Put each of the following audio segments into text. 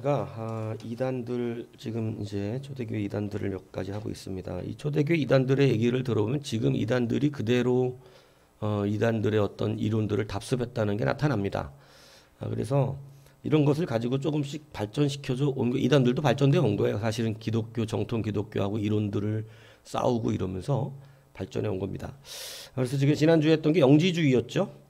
저희가 이단들 지금 이제 초대교회 이단들을 몇 가지 하고 있습니다. 이 초대교회 이단들의 얘기를 들어보면 지금 이단들이 그대로 이단들의 어떤 이론들을 답습했다는 게 나타납니다. 그래서 이런 것을 가지고 조금씩 발전시켜서 온 거, 이단들도 발전되어 온 거예요. 사실은 기독교 정통 기독교하고 이론들을 싸우고 이러면서 발전해 온 겁니다. 그래서 지금 지난주에 했던 게 영지주의였죠.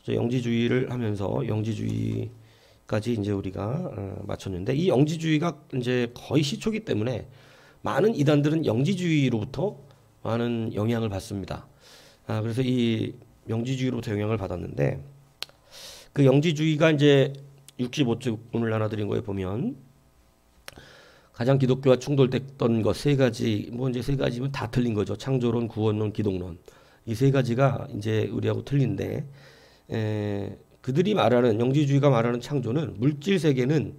영지주의를 하면서 영지주의까지 이제 우리가 마쳤는데, 이 영지주의가 이제 거의 시초기 때문에 많은 이단들은 영지주의로부터 많은 영향을 받습니다. 그래서 이 영지주의로부터 영향을 받았는데, 그 영지주의가 이제 65쪽 오늘 나눠드린 거에 보면 가장 기독교와 충돌됐던 것 세 가지, 뭐 이제 세 가지면 다 틀린 거죠. 창조론, 구원론, 기독론. 이 세 가지가 이제 우리하고 틀린데, 그들이 말하는 영지주의가 말하는 창조는, 물질 세계는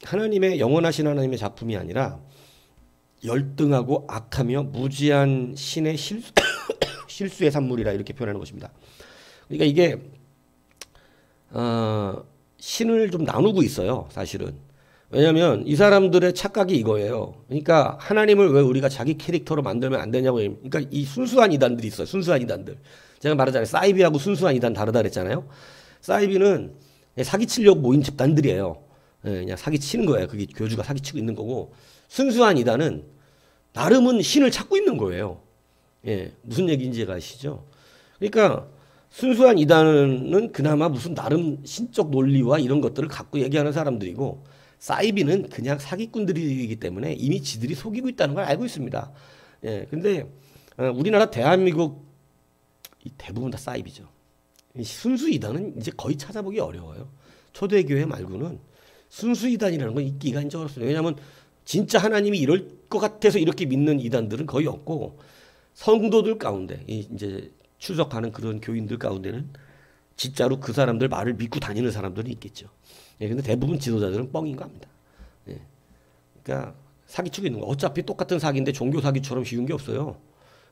하나님의 영원하신 하나님의 작품이 아니라 열등하고 악하며 무지한 신의 실수의 산물이라 이렇게 표현하는 것입니다. 그러니까 이게 신을 좀 나누고 있어요, 사실은. 왜냐하면 이 사람들의 착각이 이거예요. 그러니까 하나님을 왜 우리가 자기 캐릭터로 만들면 안 되냐고. 그러니까 이 순수한 이단들이 있어요. 순수한 이단들. 제가 말하잖아요. 사이비하고 순수한 이단 다르다 그랬잖아요. 사이비는 사기치려고 모인 집단들이에요. 그냥 사기치는 거예요. 그게 교주가 사기치고 있는 거고, 순수한 이단은 나름은 신을 찾고 있는 거예요. 무슨 얘기인지 아시죠? 그러니까 순수한 이단은 그나마 무슨 나름 신적 논리와 이런 것들을 갖고 얘기하는 사람들이고, 사이비는 그냥 사기꾼들이기 때문에 이미 지들이 속이고 있다는 걸 알고 있습니다. 근데 우리나라 대한민국 대부분 다 사이비죠. 순수 이단은 이제 거의 찾아보기 어려워요. 초대교회 말고는 순수 이단이라는 건 있기가 이제 어렵습니다. 왜냐하면 진짜 하나님이 이럴 것 같아서 이렇게 믿는 이단들은 거의 없고, 성도들 가운데 이제 출석하는 그런 교인들 가운데는 진짜로 그 사람들 말을 믿고 다니는 사람들이 있겠죠. 근데 대부분 지도자들은 뻥인 겁니다. 그러니까 사기치고 있는 거. 어차피 똑같은 사기인데 종교 사기처럼 쉬운 게 없어요.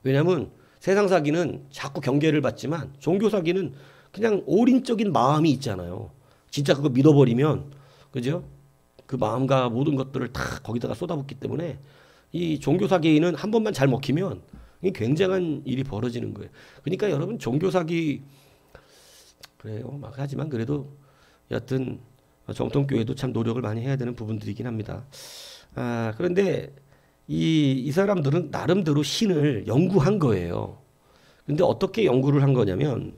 왜냐하면 세상 사기는 자꾸 경계를 받지만 종교 사기는 그냥 올인적인 마음이 있잖아요. 진짜 그거 믿어버리면, 그죠? 그 마음과 모든 것들을 다 거기다가 쏟아붓기 때문에 이 종교 사기는 한 번만 잘 먹히면 굉장한 일이 벌어지는 거예요. 그러니까 여러분, 종교 사기 그래요. 막 하지만 그래도 여하튼 정통교회도 참 노력을 많이 해야 되는 부분들이긴 합니다. 그런데 이 사람들은 나름대로 신을 연구한 거예요. 근데 어떻게 연구를 한 거냐면,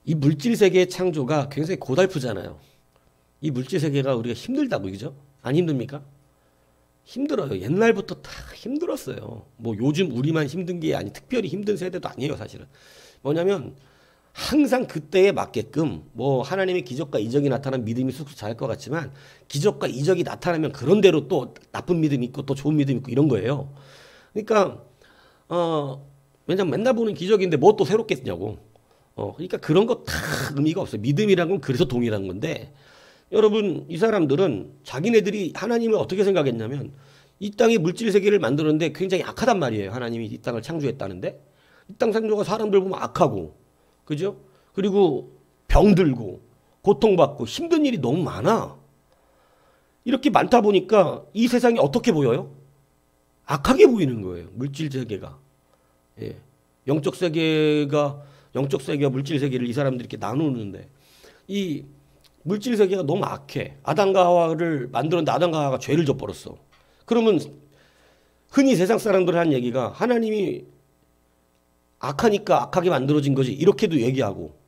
이 물질 세계의 창조가 굉장히 고달프잖아요. 이 물질 세계가 우리가 힘들다고, 그죠? 안 힘듭니까? 힘들어요. 옛날부터 다 힘들었어요. 뭐 요즘 우리만 힘든 게 아니, 특별히 힘든 세대도 아니에요, 사실은. 뭐냐면 항상 그때에 맞게끔 뭐 하나님의 기적과 이적이 나타나면 믿음이 쑥쑥 자랄 것 같지만, 기적과 이적이 나타나면 그런 대로 또 나쁜 믿음이 있고 또 좋은 믿음이 있고 이런 거예요. 그러니까 왜냐면 맨날 보는 기적인데 뭐 또 새롭겠냐고. 그러니까 그런 거 다 의미가 없어요. 믿음이란 건 그래서 동일한 건데, 여러분, 이 사람들은 자기네들이 하나님을 어떻게 생각했냐면, 이 땅의 물질 세계를 만드는데 굉장히 악하단 말이에요. 하나님이 이 땅을 창조했다는데, 이 땅 창조가 사람들 보면 악하고, 그죠? 그리고 병들고 고통받고 힘든 일이 너무 많아. 이렇게 많다 보니까 이 세상이 어떻게 보여요? 악하게 보이는 거예요. 물질 세계가. 영적 세계와 물질 세계를 이 사람들이 이렇게 나누는데, 이 물질 세계가 너무 악해. 아담과 하와를 만들었는데 아담과 하와가 죄를 져버렸어. 그러면 흔히 세상 사람들 하는 얘기가, 하나님이 악하니까 악하게 만들어진 거지, 이렇게도 얘기하고,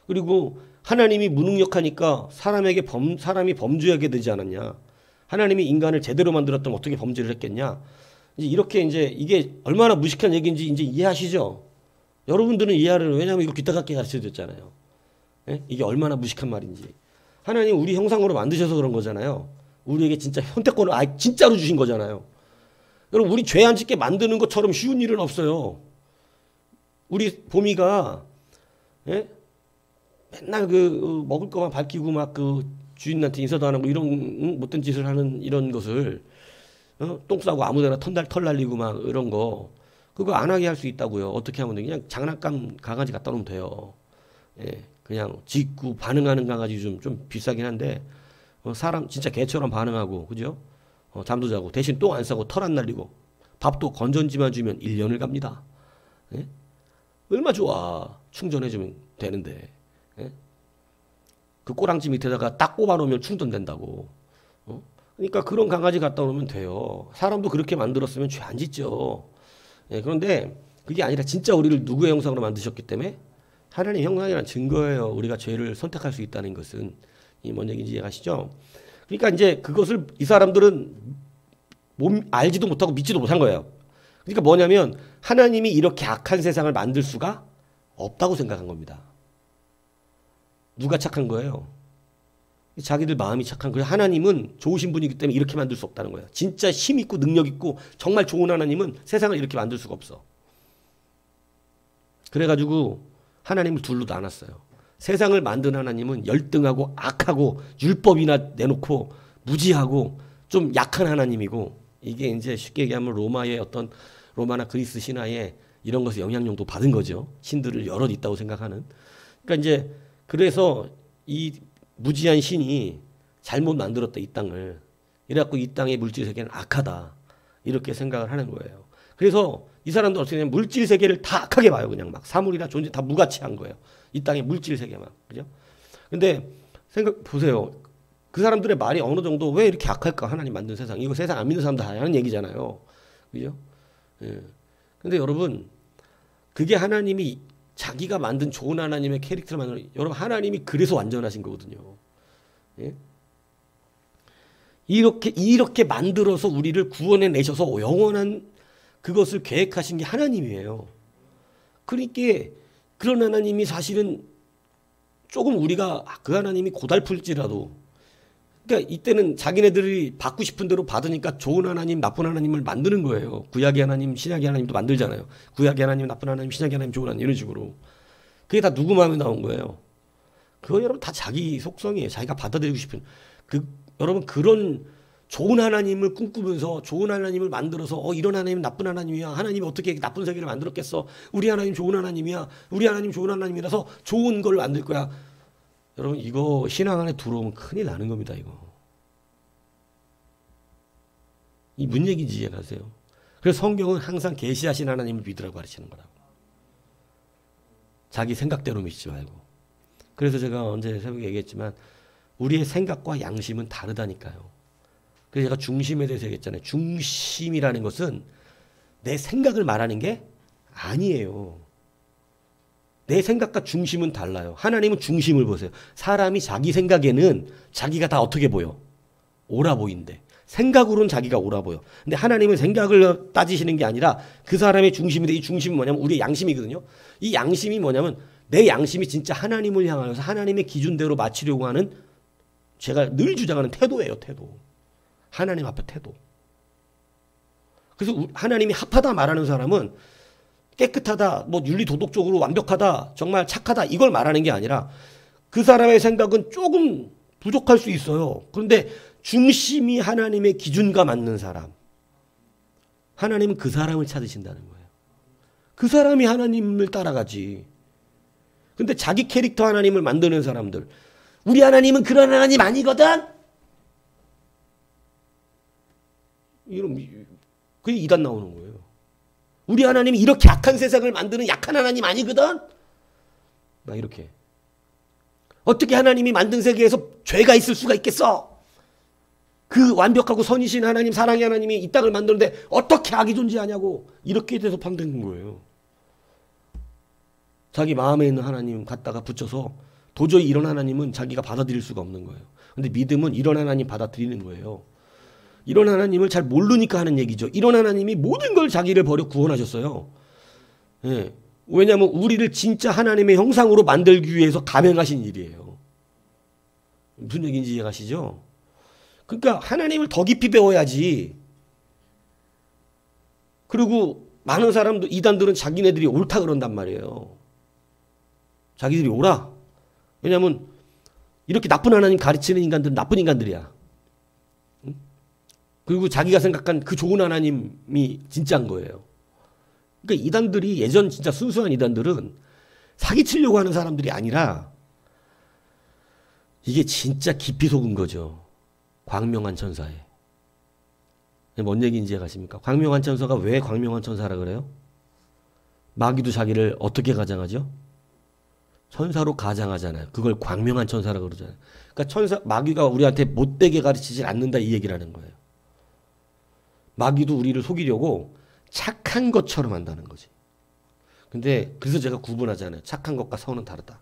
그리고 하나님이 무능력하니까 사람이 범죄하게 되지 않았냐, 하나님이 인간을 제대로 만들었다면 어떻게 범죄를 했겠냐, 이렇게 이제 이게 얼마나 무식한 얘기인지 이제 이해하시죠? 여러분들은 이해하려는, 왜냐하면 이거 귀따갑게 가르쳐줬잖아요. 이게 얼마나 무식한 말인지. 하나님 우리 형상으로 만드셔서 그런 거잖아요. 우리에게 진짜 선택권을 진짜로 주신 거잖아요. 여러분, 우리 죄 안 짓게 만드는 것처럼 쉬운 일은 없어요. 우리 봄이가 맨날 먹을 거만 밝히고 막 주인한테 인사도 안 하고 이런 못된 짓을 하는 이런 것을, 똥 싸고 아무데나 털 날리고 막 이런 거, 그거 안 하게 할 수 있다고요. 어떻게 하면 돼? 그냥 장난감 강아지 갖다 놓으면 돼요. 그냥 짖고 반응하는 강아지 좀 비싸긴 한데, 사람 진짜 개처럼 반응하고, 그죠? 잠도 자고 대신 똥 안 싸고 털 안 날리고 밥도 건전지만 주면 1년을 갑니다. 예? 얼마 좋아. 충전해주면 되는데. 예? 그 꼬랑지 밑에다가 딱 꼽아놓으면 충전된다고. 그러니까 그런 강아지 갖다 놓으면 돼요. 사람도 그렇게 만들었으면 죄 안 짓죠. 예, 그런데 그게 아니라 진짜 우리를 누구의 형상으로 만드셨기 때문에 하나님 형상이란 증거예요. 우리가 죄를 선택할 수 있다는 것은. 이 뭔 얘기인지 이해가시죠? 그러니까 이제 그것을 이 사람들은 알지도 못하고 믿지도 못한 거예요. 그러니까 뭐냐면 하나님이 이렇게 악한 세상을 만들 수가 없다고 생각한 겁니다. 누가 착한 거예요? 자기들 마음이 착한 거예요. 하나님은 좋으신 분이기 때문에 이렇게 만들 수 없다는 거예요. 진짜 힘 있고 능력 있고 정말 좋은 하나님은 세상을 이렇게 만들 수가 없어. 그래가지고 하나님을 둘로 나눴어요. 세상을 만든 하나님은 열등하고 악하고 율법이나 내놓고 무지하고 좀 약한 하나님이고, 이게 이제 쉽게 얘기하면 로마의 어떤 로마나 그리스 신화에 이런 것을 영향력도 받은 거죠. 신들을 여럿 있다고 생각하는. 그러니까 이제 그래서 이 무지한 신이 잘못 만들었다, 이 땅을. 이래갖고 이 땅의 물질 세계는 악하다, 이렇게 생각을 하는 거예요. 그래서 이 사람도 어떻게 되냐면 물질 세계를 다 악하게 봐요. 그냥 막 사물이나 존재 다 무가치한 거예요. 이 땅의 물질 세계만. 그죠? 근데 생각 보세요. 그 사람들의 말이 어느 정도 왜 이렇게 악할까? 하나님 만든 세상. 이거 세상 안 믿는 사람들 다 하는 얘기잖아요. 그죠? 예. 근데 여러분, 그게 하나님이 자기가 만든 좋은 하나님의 캐릭터를 만드는, 여러분 하나님이 그래서 완전하신 거거든요. 예? 이렇게 만들어서 우리를 구원해 내셔서 영원한 그것을 계획하신 게 하나님이에요. 그러니까 그런 하나님이 사실은 조금 우리가 그 하나님이 고달플지라도, 그러니까 이때는 자기네들이 받고 싶은 대로 받으니까 좋은 하나님, 나쁜 하나님을 만드는 거예요. 구약의 하나님, 신약의 하나님도 만들잖아요. 구약의 하나님, 나쁜 하나님, 신약의 하나님, 좋은 하나님, 이런 식으로. 그게 다 누구 마음에 나온 거예요? 그거 여러분 다 자기 속성이에요. 자기가 받아들이고 싶은. 여러분 그런 좋은 하나님을 꿈꾸면서 좋은 하나님을 만들어서 이런 하나님은 나쁜 하나님이야. 하나님이 어떻게 나쁜 세계를 만들었겠어. 우리 하나님 좋은 하나님이야. 우리 하나님 좋은 하나님이라서 좋은 걸 만들 거야. 여러분 이거 신앙 안에 들어오면 큰일 나는 겁니다. 이거. 이 뭔 얘기인지 이해가세요? 그래서 성경은 항상 계시하신 하나님을 믿으라고 가르치는 거라고. 자기 생각대로 믿지 말고. 그래서 제가 언제 새벽에 얘기했지만 우리의 생각과 양심은 다르다니까요. 그래서 제가 중심에 대해서 얘기했잖아요. 중심이라는 것은 내 생각을 말하는 게 아니에요. 내 생각과 중심은 달라요. 하나님은 중심을 보세요. 사람이 자기 생각에는 자기가 다 어떻게 보여? 옳아 보인대. 생각으로는 자기가 옳아 보여. 근데 하나님은 생각을 따지시는 게 아니라 그 사람의 중심인데, 이 중심은 뭐냐면 우리의 양심이거든요. 이 양심이 뭐냐면 내 양심이 진짜 하나님을 향하여서 하나님의 기준대로 맞추려고 하는, 제가 늘 주장하는 태도예요. 태도. 하나님 앞에 태도. 그래서 하나님이 합하다 말하는 사람은 깨끗하다, 뭐 윤리 도덕적으로 완벽하다, 정말 착하다, 이걸 말하는 게 아니라 그 사람의 생각은 조금 부족할 수 있어요. 그런데 중심이 하나님의 기준과 맞는 사람, 하나님은 그 사람을 찾으신다는 거예요. 그 사람이 하나님을 따라가지. 근데 자기 캐릭터 하나님을 만드는 사람들, 우리 하나님은 그런 하나님 아니거든? 이런, 그게 이단 나오는 거예요. 우리 하나님이 이렇게 약한 세상을 만드는 약한 하나님 아니거든? 막 이렇게. 어떻게 하나님이 만든 세계에서 죄가 있을 수가 있겠어? 그 완벽하고 선이신 하나님, 사랑의 하나님이 이 땅을 만드는데 어떻게 악이 존재하냐고. 이렇게 돼서 판단된 거예요. 자기 마음에 있는 하나님 갖다가 붙여서 도저히 이런 하나님은 자기가 받아들일 수가 없는 거예요. 근데 믿음은 이런 하나님 받아들이는 거예요. 이런 하나님을 잘 모르니까 하는 얘기죠. 이런 하나님이 모든 걸 자기를 버려 구원하셨어요. 예. 왜냐하면 우리를 진짜 하나님의 형상으로 만들기 위해서 감행하신 일이에요. 무슨 얘기인지 이해가시죠? 그러니까 하나님을 더 깊이 배워야지. 그리고 많은 사람들, 이단들은 자기네들이 옳다 그런단 말이에요. 자기들이 옳아. 왜냐하면 이렇게 나쁜 하나님 가르치는 인간들은 나쁜 인간들이야. 그리고 자기가 생각한 그 좋은 하나님이 진짜인 거예요. 그러니까 이단들이, 예전 진짜 순수한 이단들은 사기치려고 하는 사람들이 아니라 이게 진짜 깊이 속은 거죠. 광명한 천사에. 뭔 얘기인지 아십니까? 광명한 천사가 왜 광명한 천사라 그래요? 마귀도 자기를 어떻게 가장하죠? 천사로 가장하잖아요. 그걸 광명한 천사라고 그러잖아요. 그러니까 마귀가 우리한테 못되게 가르치질 않는다 이 얘기라는 거예요. 마귀도 우리를 속이려고 착한 것처럼 한다는 거지. 근데 그래서 제가 구분하잖아요. 착한 것과 선은 다르다.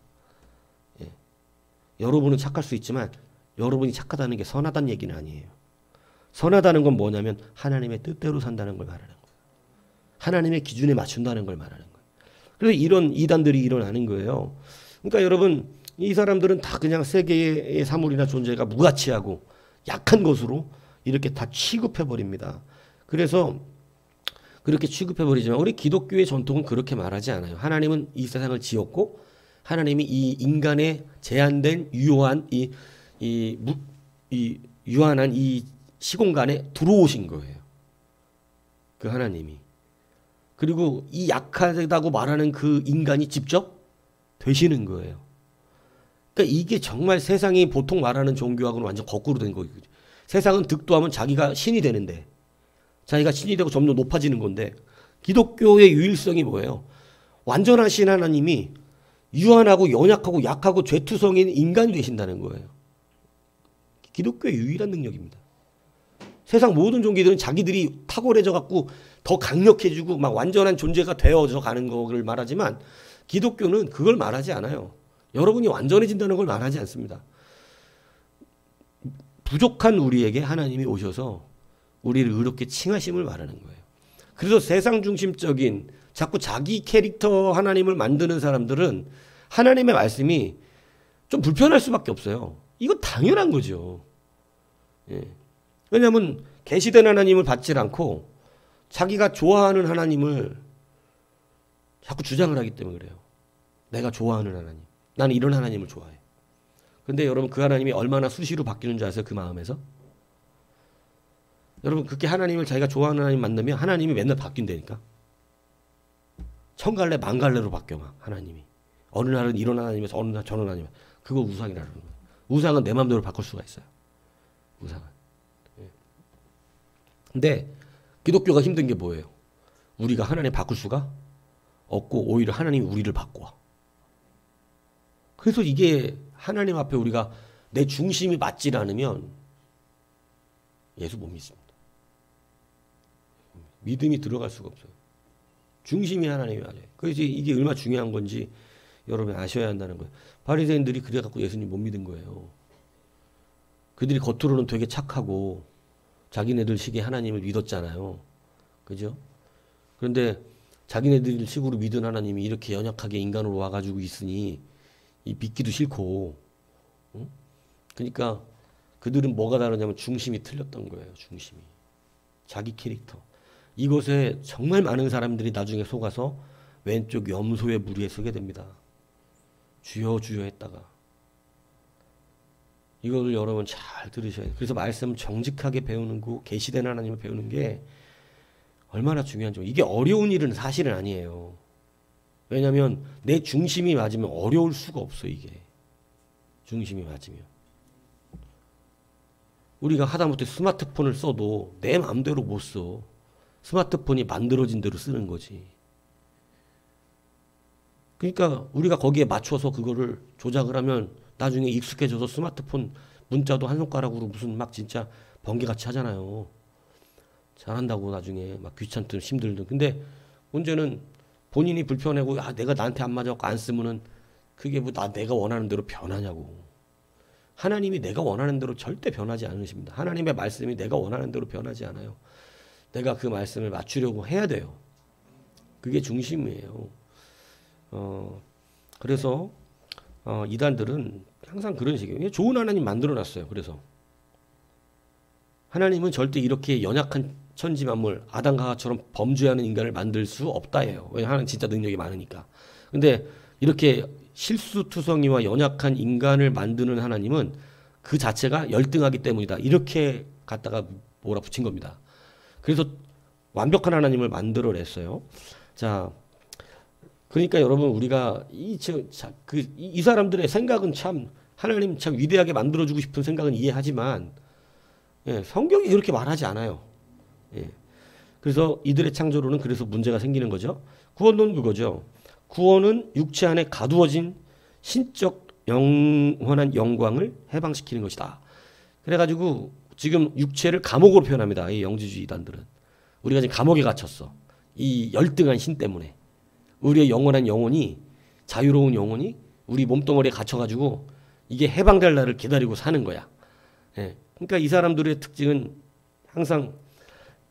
예. 여러분은 착할 수 있지만 여러분이 착하다는 게 선하다는 얘기는 아니에요. 선하다는 건 뭐냐면 하나님의 뜻대로 산다는 걸 말하는 거예요. 하나님의 기준에 맞춘다는 걸 말하는 거예요. 그래서 이런 이단들이 일어나는 거예요. 그러니까 여러분 이 사람들은 다 그냥 세계의 사물이나 존재가 무가치하고 약한 것으로 이렇게 다 취급해버립니다. 그래서 그렇게 취급해버리지만 우리 기독교의 전통은 그렇게 말하지 않아요. 하나님은 이 세상을 지었고 하나님이 이 인간의 제한된 유한한 이 시공간에 들어오신 거예요. 그 하나님이. 그리고 이 약하다고 말하는 그 인간이 직접 되시는 거예요. 그러니까 이게 정말 세상이 보통 말하는 종교하고는 완전 거꾸로 된 거예요. 세상은 득도하면 자기가 신이 되는데 자기가 신이 되고 점점 높아지는 건데 기독교의 유일성이 뭐예요? 완전하신 하나님이 유한하고 연약하고 약하고 죄투성인 인간이 되신다는 거예요. 기독교의 유일한 능력입니다. 세상 모든 종교들은 자기들이 탁월해져 갖고 더 강력해지고 막 완전한 존재가 되어져 가는 거를 말하지만 기독교는 그걸 말하지 않아요. 여러분이 완전해진다는 걸 말하지 않습니다. 부족한 우리에게 하나님이 오셔서 우리를 의롭게 칭하심을 말하는 거예요. 그래서 세상 중심적인 자꾸 자기 캐릭터 하나님을 만드는 사람들은 하나님의 말씀이 좀 불편할 수밖에 없어요. 이거 당연한 거죠. 예. 왜냐하면 계시된 하나님을 받질 않고 자기가 좋아하는 하나님을 자꾸 주장을 하기 때문에 그래요. 내가 좋아하는 하나님. 나는 이런 하나님을 좋아해. 근데 여러분 그 하나님이 얼마나 수시로 바뀌는 줄 아세요? 그 마음에서? 여러분 그렇게 하나님을 자기가 좋아하는 하나님 만나면 하나님이 맨날 바뀐다니까. 천갈래 만갈래로 바뀌어 막 하나님이. 어느 날은 이런 하나님에서 어느 날 저런 하나님. 그거 우상이라는 거예요. 우상은 내 마음대로 바꿀 수가 있어요. 우상은. 근데 기독교가 힘든 게 뭐예요? 우리가 하나님 바꿀 수가 없고 오히려 하나님이 우리를 바꿔. 그래서 이게 하나님 앞에 우리가 내 중심이 맞질 않으면 예수 못 믿습니다. 믿음이 들어갈 수가 없어요. 중심이 하나님이 맞아요. 그래서 이게 얼마나 중요한 건지 여러분이 아셔야 한다는 거예요. 바리새인들이 그래갖고 예수님 못 믿은 거예요. 그들이 겉으로는 되게 착하고 자기네들 식의 하나님을 믿었잖아요. 그죠? 그런데 자기네들 식으로 믿은 하나님이 이렇게 연약하게 인간으로 와가지고 있으니 이 믿기도 싫고, 응? 그러니까 그들은 뭐가 다르냐면 중심이 틀렸던 거예요. 중심이. 자기 캐릭터. 이것에 정말 많은 사람들이 나중에 속아서 왼쪽 염소의 무리에 서게 됩니다. 주여 주여 했다가. 이거를 여러분 잘 들으셔야 돼요. 그래서 말씀 정직하게 배우는 거, 계시된 하나님을 배우는 게 얼마나 중요한지. 이게 어려운 일은 사실은 아니에요. 왜냐하면 내 중심이 맞으면 어려울 수가 없어. 이게 중심이 맞으면. 우리가 하다못해 스마트폰을 써도 내 마음대로 못 써. 스마트폰이 만들어진 대로 쓰는 거지. 그러니까 우리가 거기에 맞춰서 그거를 조작을 하면 나중에 익숙해져서 스마트폰 문자도 한 손가락으로 무슨 막 진짜 번개같이 하잖아요. 잘한다고 나중에 막 귀찮든 힘들든. 근데 문제는 본인이 불편하고 내가 나한테 안 맞아갖고 안 쓰면은 그게 뭐 내가 원하는 대로 변하냐고. 하나님이 내가 원하는 대로 절대 변하지 않으십니다. 하나님의 말씀이 내가 원하는 대로 변하지 않아요. 내가 그 말씀을 맞추려고 해야 돼요. 그게 중심이에요. 그래서 이단들은 항상 그런 식이에요. 좋은 하나님 만들어놨어요. 그래서 하나님은 절대 이렇게 연약한 천지 만물 아담과 하와처럼 범죄하는 인간을 만들 수 없다예요. 왜냐하면 하나님 진짜 능력이 많으니까. 근데 이렇게 실수투성이와 연약한 인간을 만드는 하나님은 그 자체가 열등하기 때문이다. 이렇게 갖다가 몰아붙인 겁니다. 그래서 완벽한 하나님을 만들어냈어요. 자, 그러니까 여러분 우리가 이 사람들의 생각은 참 하나님 참 위대하게 만들어주고 싶은 생각은 이해하지만 예, 성경이 그렇게 말하지 않아요. 예. 그래서 이들의 창조로는 그래서 문제가 생기는 거죠. 구원론 그거죠. 구원은 육체 안에 가두어진 신적 영원한 영광을 해방시키는 것이다. 그래가지고 지금 육체를 감옥으로 표현합니다. 이 영지주의 이단들은. 우리가 지금 감옥에 갇혔어. 이 열등한 신 때문에. 우리의 영원한 영혼이, 자유로운 영혼이 우리 몸뚱어리에 갇혀가지고 이게 해방될 날을 기다리고 사는 거야. 예. 그러니까 이 사람들의 특징은 항상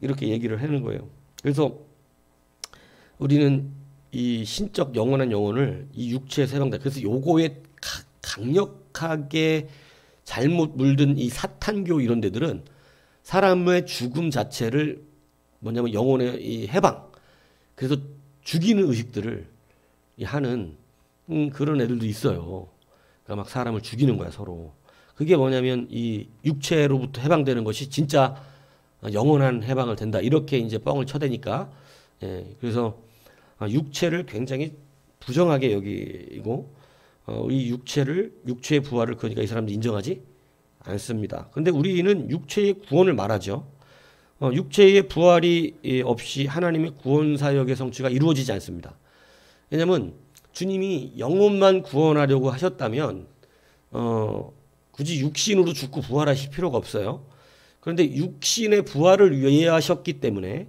이렇게 얘기를 하는 거예요. 그래서 우리는 이 신적 영원한 영혼을 이 육체에서 해방다. 그래서 요거에 강력하게 잘못 물든 이 사탄교 이런 데들은 사람의 죽음 자체를 뭐냐면 영혼의 이 해방. 그래서 죽이는 의식들을 하는 그런 애들도 있어요. 그러니까 막 사람을 죽이는 거야 서로. 그게 뭐냐면 이 육체로부터 해방되는 것이 진짜 영원한 해방을 된다. 이렇게 이제 뻥을 쳐대니까. 예, 그래서 육체를 굉장히 부정하게 여기고 이 육체의 부활을 그러니까 이 사람들이 인정하지 않습니다. 근데 우리는 육체의 구원을 말하죠. 육체의 부활이 없이 하나님의 구원 사역의 성취가 이루어지지 않습니다. 왜냐하면 주님이 영혼만 구원하려고 하셨다면 굳이 육신으로 죽고 부활하실 필요가 없어요. 그런데 육신의 부활을 위해 하셨기 때문에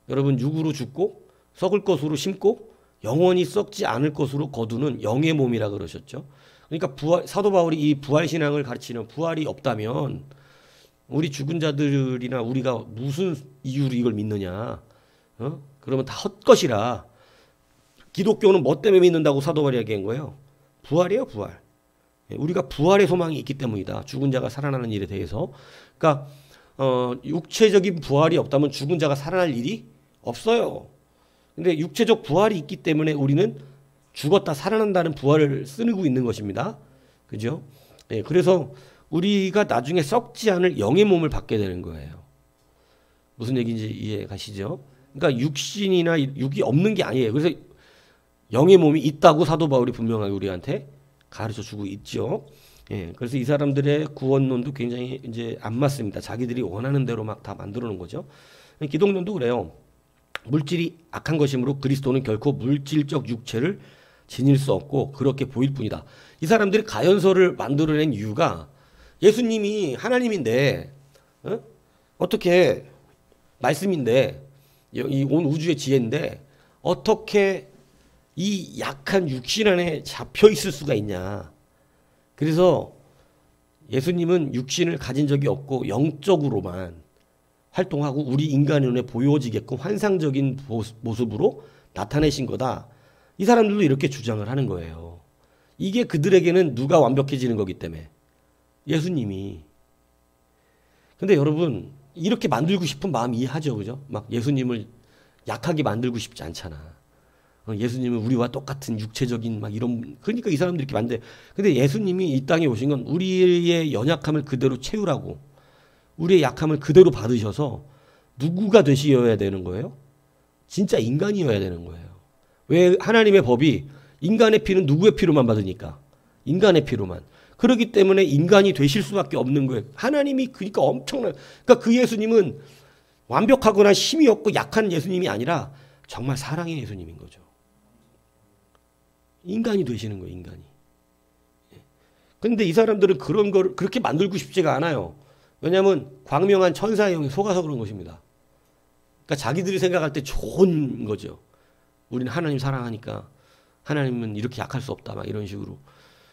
여러분 육으로 죽고 썩을 것으로 심고 영원히 썩지 않을 것으로 거두는 영의 몸이라 그러셨죠. 그러니까 사도 바울이 이 부활 신앙을 가르치는 부활이 없다면 우리 죽은 자들이나 우리가 무슨 이유로 이걸 믿느냐? 그러면 다 헛것이라. 기독교는 뭐 때문에 믿는다고 사도 바울이 얘기한 거예요? 부활이에요, 부활. 우리가 부활의 소망이 있기 때문이다. 죽은 자가 살아나는 일에 대해서. 그러니까 육체적인 부활이 없다면 죽은 자가 살아날 일이 없어요. 근데 육체적 부활이 있기 때문에 우리는 죽었다 살아난다는 부활을 쓰고 있는 것입니다. 그죠? 예, 그래서 우리가 나중에 썩지 않을 영의 몸을 받게 되는 거예요. 무슨 얘기인지 이해 가시죠? 그러니까 육신이나 육이 없는 게 아니에요. 그래서 영의 몸이 있다고 사도 바울이 분명하게 우리한테 가르쳐 주고 있죠. 예, 그래서 이 사람들의 구원론도 굉장히 이제 안 맞습니다. 자기들이 원하는 대로 막 다 만들어 놓은 거죠. 기독론도 그래요. 물질이 악한 것이므로 그리스도는 결코 물질적 육체를 지닐 수 없고 그렇게 보일 뿐이다. 이 사람들이 가연서를 만들어낸 이유가 예수님이 하나님인데 어떻게 말씀인데 이 온 우주의 지혜인데 어떻게 이 약한 육신 안에 잡혀 있을 수가 있냐. 그래서 예수님은 육신을 가진 적이 없고 영적으로만 활동하고 우리 인간의 눈에 보여지게끔 환상적인 모습으로 나타내신 거다. 이 사람들도 이렇게 주장을 하는 거예요. 이게 그들에게는 누가 완벽해지는 거기 때문에 예수님이. 근데 여러분 이렇게 만들고 싶은 마음 이해하죠, 그죠? 막 예수님을 약하게 만들고 싶지 않잖아. 예수님은 우리와 똑같은 육체적인 막 이런, 그러니까 이 사람들이 이렇게 만들. 근데 예수님이 이 땅에 오신 건 우리의 연약함을 그대로 채우라고, 우리의 약함을 그대로 받으셔서 누구가 되시어야 되는 거예요? 진짜 인간이어야 되는 거예요. 왜? 하나님의 법이 인간의 피는 누구의 피로만 받으니까. 인간의 피로만. 그렇기 때문에 인간이 되실 수밖에 없는 거예요. 하나님이 그러니까 엄청난, 그러니까 그 예수님은 완벽하거나 힘이 없고 약한 예수님이 아니라 정말 사랑의 예수님인 거죠. 인간이 되시는 거예요, 인간이. 그런데 이 사람들은 그런 걸 그렇게 만들고 싶지가 않아요. 왜냐하면 광명한 천사의 영에 속아서 그런 것입니다. 그러니까 자기들이 생각할 때 좋은 거죠. 우리는 하나님 사랑하니까 하나님은 이렇게 약할 수 없다, 막 이런 식으로.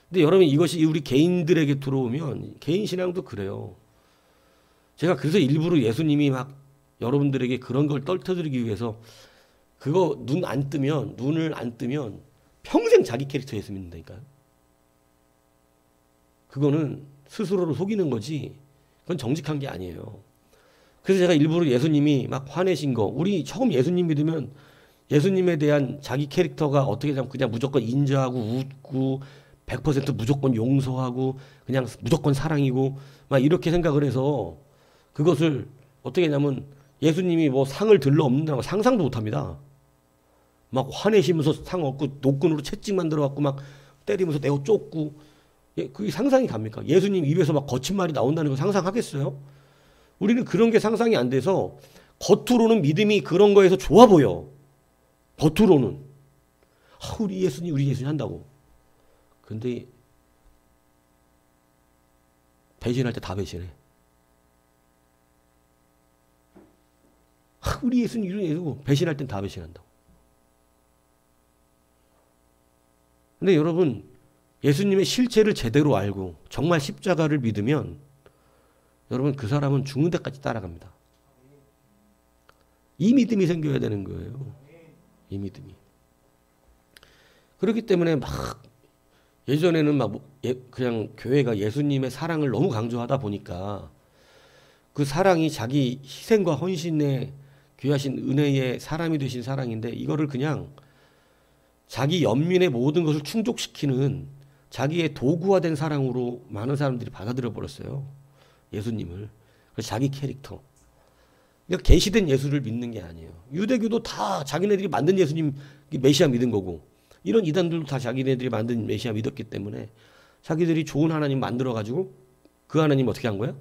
근데 여러분 이것이 우리 개인들에게 들어오면 개인 신앙도 그래요. 제가 그래서 일부러 예수님이 막 여러분들에게 그런 걸 떨쳐드리기 위해서 그거 눈을 안 뜨면 평생 자기 캐릭터 예수 믿는다니까요. 그거는 스스로를 속이는 거지 그건 정직한 게 아니에요. 그래서 제가 일부러 예수님이 막 화내신 거, 우리 처음 예수님 믿으면 예수님에 대한 자기 캐릭터가 어떻게 되면 그냥 무조건 인자하고 웃고 100% 무조건 용서하고 그냥 무조건 사랑이고 막 이렇게 생각을 해서 그것을 어떻게 하냐면 예수님이 뭐 상을 들러 없는다고 상상도 못합니다. 막 화내시면서 상 얻고 노끈으로 채찍 만들어갖고 막 때리면서 내어 쫓고, 그게 상상이 갑니까? 예수님 입에서 막 거친 말이 나온다는 거 상상하겠어요? 우리는 그런 게 상상이 안 돼서 겉으로는 믿음이 그런 거에서 좋아 보여. 겉으로는. 우리 예수님 한다고. 근데 배신할 때 다 배신해. 우리 예수님 이런 예수고 배신할 땐 다 배신한다고. 근데 여러분, 예수님의 실체를 제대로 알고 정말 십자가를 믿으면 여러분, 그 사람은 죽는 데까지 따라갑니다. 이 믿음이 생겨야 되는 거예요. 이 믿음이. 그렇기 때문에 막 예전에는 막 그냥 교회가 예수님의 사랑을 너무 강조하다 보니까 그 사랑이 자기 희생과 헌신의 귀하신 은혜의 사람이 되신 사랑인데, 이거를 그냥 자기 연민의 모든 것을 충족시키는 자기의 도구화된 사랑으로 많은 사람들이 받아들여 버렸어요. 예수님을. 그래서 자기 캐릭터. 그러니까 계시된 예수를 믿는 게 아니에요. 유대교도 다 자기네들이 만든 예수님 메시아 믿은 거고, 이런 이단들도 다 자기네들이 만든 메시아 믿었기 때문에 자기들이 좋은 하나님 만들어 가지고 그 하나님 어떻게 한 거예요?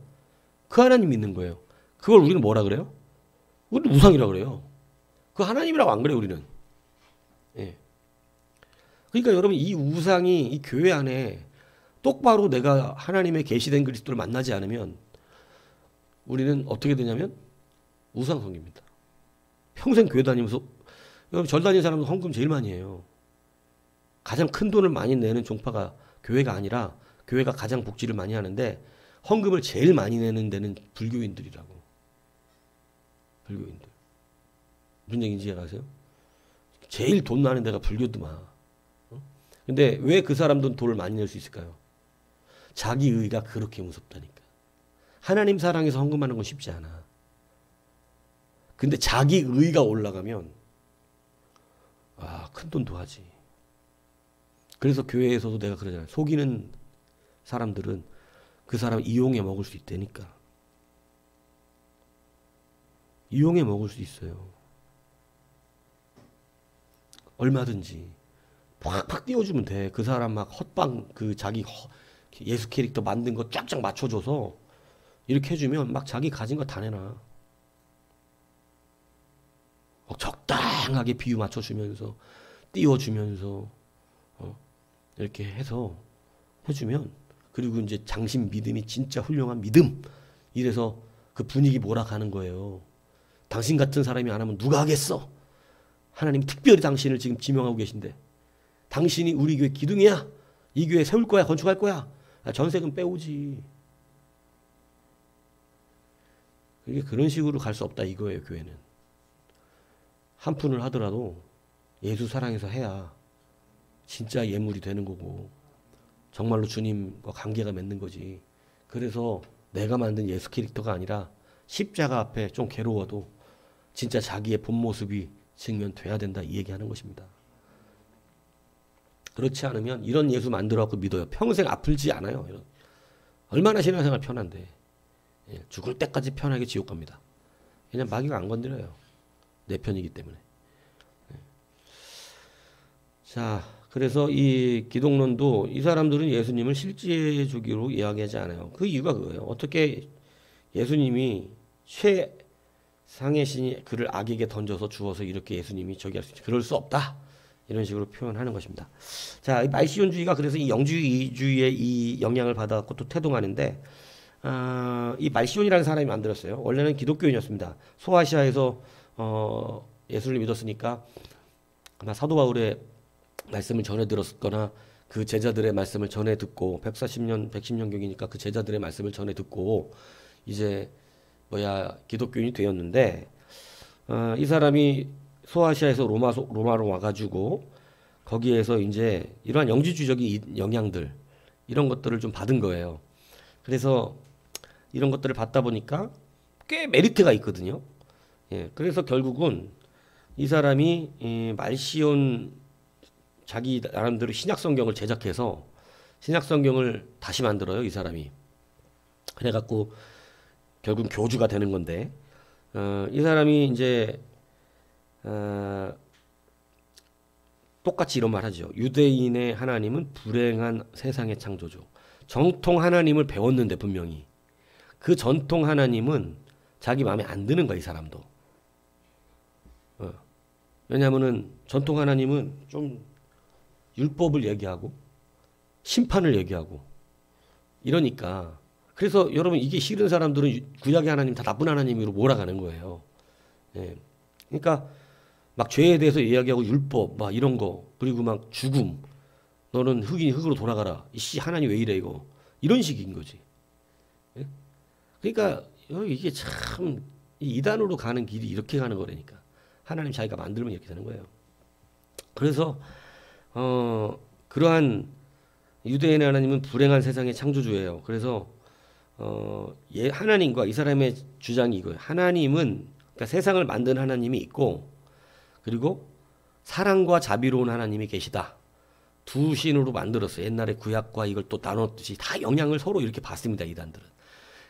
그 하나님 믿는 거예요. 그걸 우리는 뭐라 그래요? 우리는 우상이라 그래요. 그 하나님이라고 안 그래요, 우리는. 예. 그러니까 여러분, 이 우상이 이 교회 안에 똑바로 내가 하나님의 계시된 그리스도를 만나지 않으면 우리는 어떻게 되냐면 우상 섬깁니다. 평생 교회 다니면서, 여러분, 절 다니는 사람은 헌금 제일 많이 해요. 가장 큰 돈을 많이 내는 종파가 교회가 아니라, 교회가 가장 복지를 많이 하는데 헌금을 제일 많이 내는 데는 불교인들이라고. 불교인들. 무슨 얘기인지 아세요? 제일 돈 많은 데가 불교더만. 근데 왜 그 사람들은 돈을 많이 낼 수 있을까요? 자기 의가 그렇게 무섭다니까. 하나님 사랑해서 헌금하는 건 쉽지 않아. 근데 자기 의가 올라가면 큰 돈도 하지. 그래서 교회에서도 내가 그러잖아요. 속이는 사람들은 그 사람 이용해 먹을 수 있다니까. 이용해 먹을 수 있어요. 얼마든지 팍팍 띄워주면 돼. 그 사람 막 헛방, 그 자기 예수 캐릭터 만든 거 쫙쫙 맞춰줘서 이렇게 해주면 막 자기 가진 거 다 내놔. 적당하게 비유 맞춰주면서 띄워주면서 이렇게 해서 해주면, 그리고 이제 당신 믿음이 진짜 훌륭한 믿음, 이래서 그 분위기 몰아가는 거예요. 당신 같은 사람이 안 하면 누가 하겠어? 하나님이 특별히 당신을 지금 지명하고 계신데, 당신이 우리 교회 기둥이야. 이 교회 세울 거야, 건축할 거야. 전세금 빼오지. 이게 그런 식으로 갈 수 없다 이거예요. 교회는 한 푼을 하더라도 예수 사랑해서 해야 진짜 예물이 되는 거고, 정말로 주님과 관계가 맺는 거지. 그래서 내가 만든 예수 캐릭터가 아니라 십자가 앞에 좀 괴로워도 진짜 자기의 본 모습이 증명돼야 된다, 이 얘기하는 것입니다. 그렇지 않으면 이런 예수 만들어갖고 믿어요. 평생 아플지 않아요. 얼마나 신앙생활 편한데. 죽을 때까지 편하게 지옥 갑니다. 그냥 마귀가 안 건드려요. 내 편이기 때문에. 자, 그래서 이 기독론도 이 사람들은 예수님을 실제 주기로 이야기하지 않아요. 그 이유가 그거예요. 어떻게 예수님이 최상의 신이 그를 악에게 던져서 주어서 이렇게 예수님이 저기 할 수 있지? 그럴 수 없다. 이런 식으로 표현하는 것입니다. 자, 이 말시온주의가 그래서 이 영주의의 이 영향을 받아갖고 또 태동하는데, 이 말시온이라는 사람이 만들었어요. 원래는 기독교인이었습니다. 소아시아에서 예수를 믿었으니까 아마 사도 바울의 말씀을 전해 들었거나 그 제자들의 말씀을 전해 듣고, 140년, 110년경이니까 그 제자들의 말씀을 전해 듣고 이제 기독교인이 되었는데, 이 사람이 소아시아에서 로마로 와가지고 거기에서 이제 이러한 영지주의적인 영향들, 이런 것들을 좀 받은 거예요. 그래서 이런 것들을 받다 보니까 꽤 메리트가 있거든요. 그래서 결국은 이 사람이 말시온 자기 나름대로 신약성경을 제작해서 신약성경을 다시 만들어요, 이 사람이. 그래갖고 결국 교주가 되는 건데, 이 사람이 이제 똑같이 이런 말 하죠. 유대인의 하나님은 불행한 세상의 창조주. 정통 하나님을 배웠는데 분명히 그 전통 하나님은 자기 마음에 안 드는 거야, 이 사람도. 왜냐하면은 전통 하나님은 좀 율법을 얘기하고 심판을 얘기하고 이러니까. 그래서 여러분 이게 싫은 사람들은 구약의 하나님 다 나쁜 하나님으로 몰아가는 거예요. 예. 그러니까 막 죄에 대해서 이야기하고 율법 막 이런 거, 그리고 막 죽음, 너는 흙이니 흙으로 돌아가라, 이씨 하나님 왜 이래, 이거 이런 식인 거지. 예? 그러니까 이게 참 이단으로 가는 길이 이렇게 가는 거라니까. 하나님 자기가 만들면 이렇게 되는 거예요. 그래서 그러한 유대인의 하나님은 불행한 세상의 창조주예요. 그래서 하나님과 이 사람의 주장이 이거예요. 하나님은, 그러니까 세상을 만든 하나님이 있고, 그리고 사랑과 자비로운 하나님이 계시다. 두 신으로 만들었어요. 옛날에 구약과 이걸 또 나눴듯이 다 영향을 서로 이렇게 받습니다, 이단들은.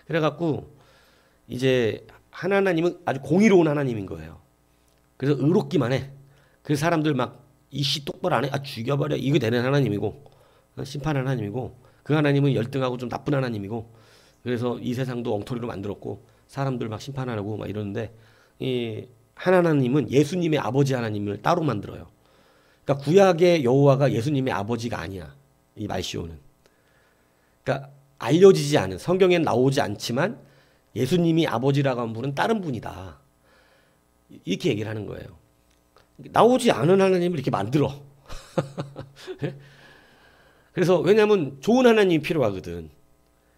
그래갖고 이제 하나님은 아주 공의로운 하나님인 거예요. 그래서 의롭기만 해. 그래서 사람들 막 이씨 똑바로 안 해, 죽여버려, 이거 되는 하나님이고, 심판하는 하나님이고, 그 하나님은 열등하고 좀 나쁜 하나님이고, 그래서 이 세상도 엉터리로 만들었고 사람들 막 심판하고 막 이러는데, 이 하나님은 예수님의 아버지 하나님을 따로 만들어요. 그러니까 구약의 여호와가 예수님의 아버지가 아니야, 이 말시오는. 그러니까 알려지지 않은, 성경엔 나오지 않지만 예수님이 아버지라고 하는 분은 다른 분이다, 이렇게 얘기를 하는 거예요. 나오지 않은 하나님을 이렇게 만들어. 그래서 왜냐하면 좋은 하나님이 필요하거든.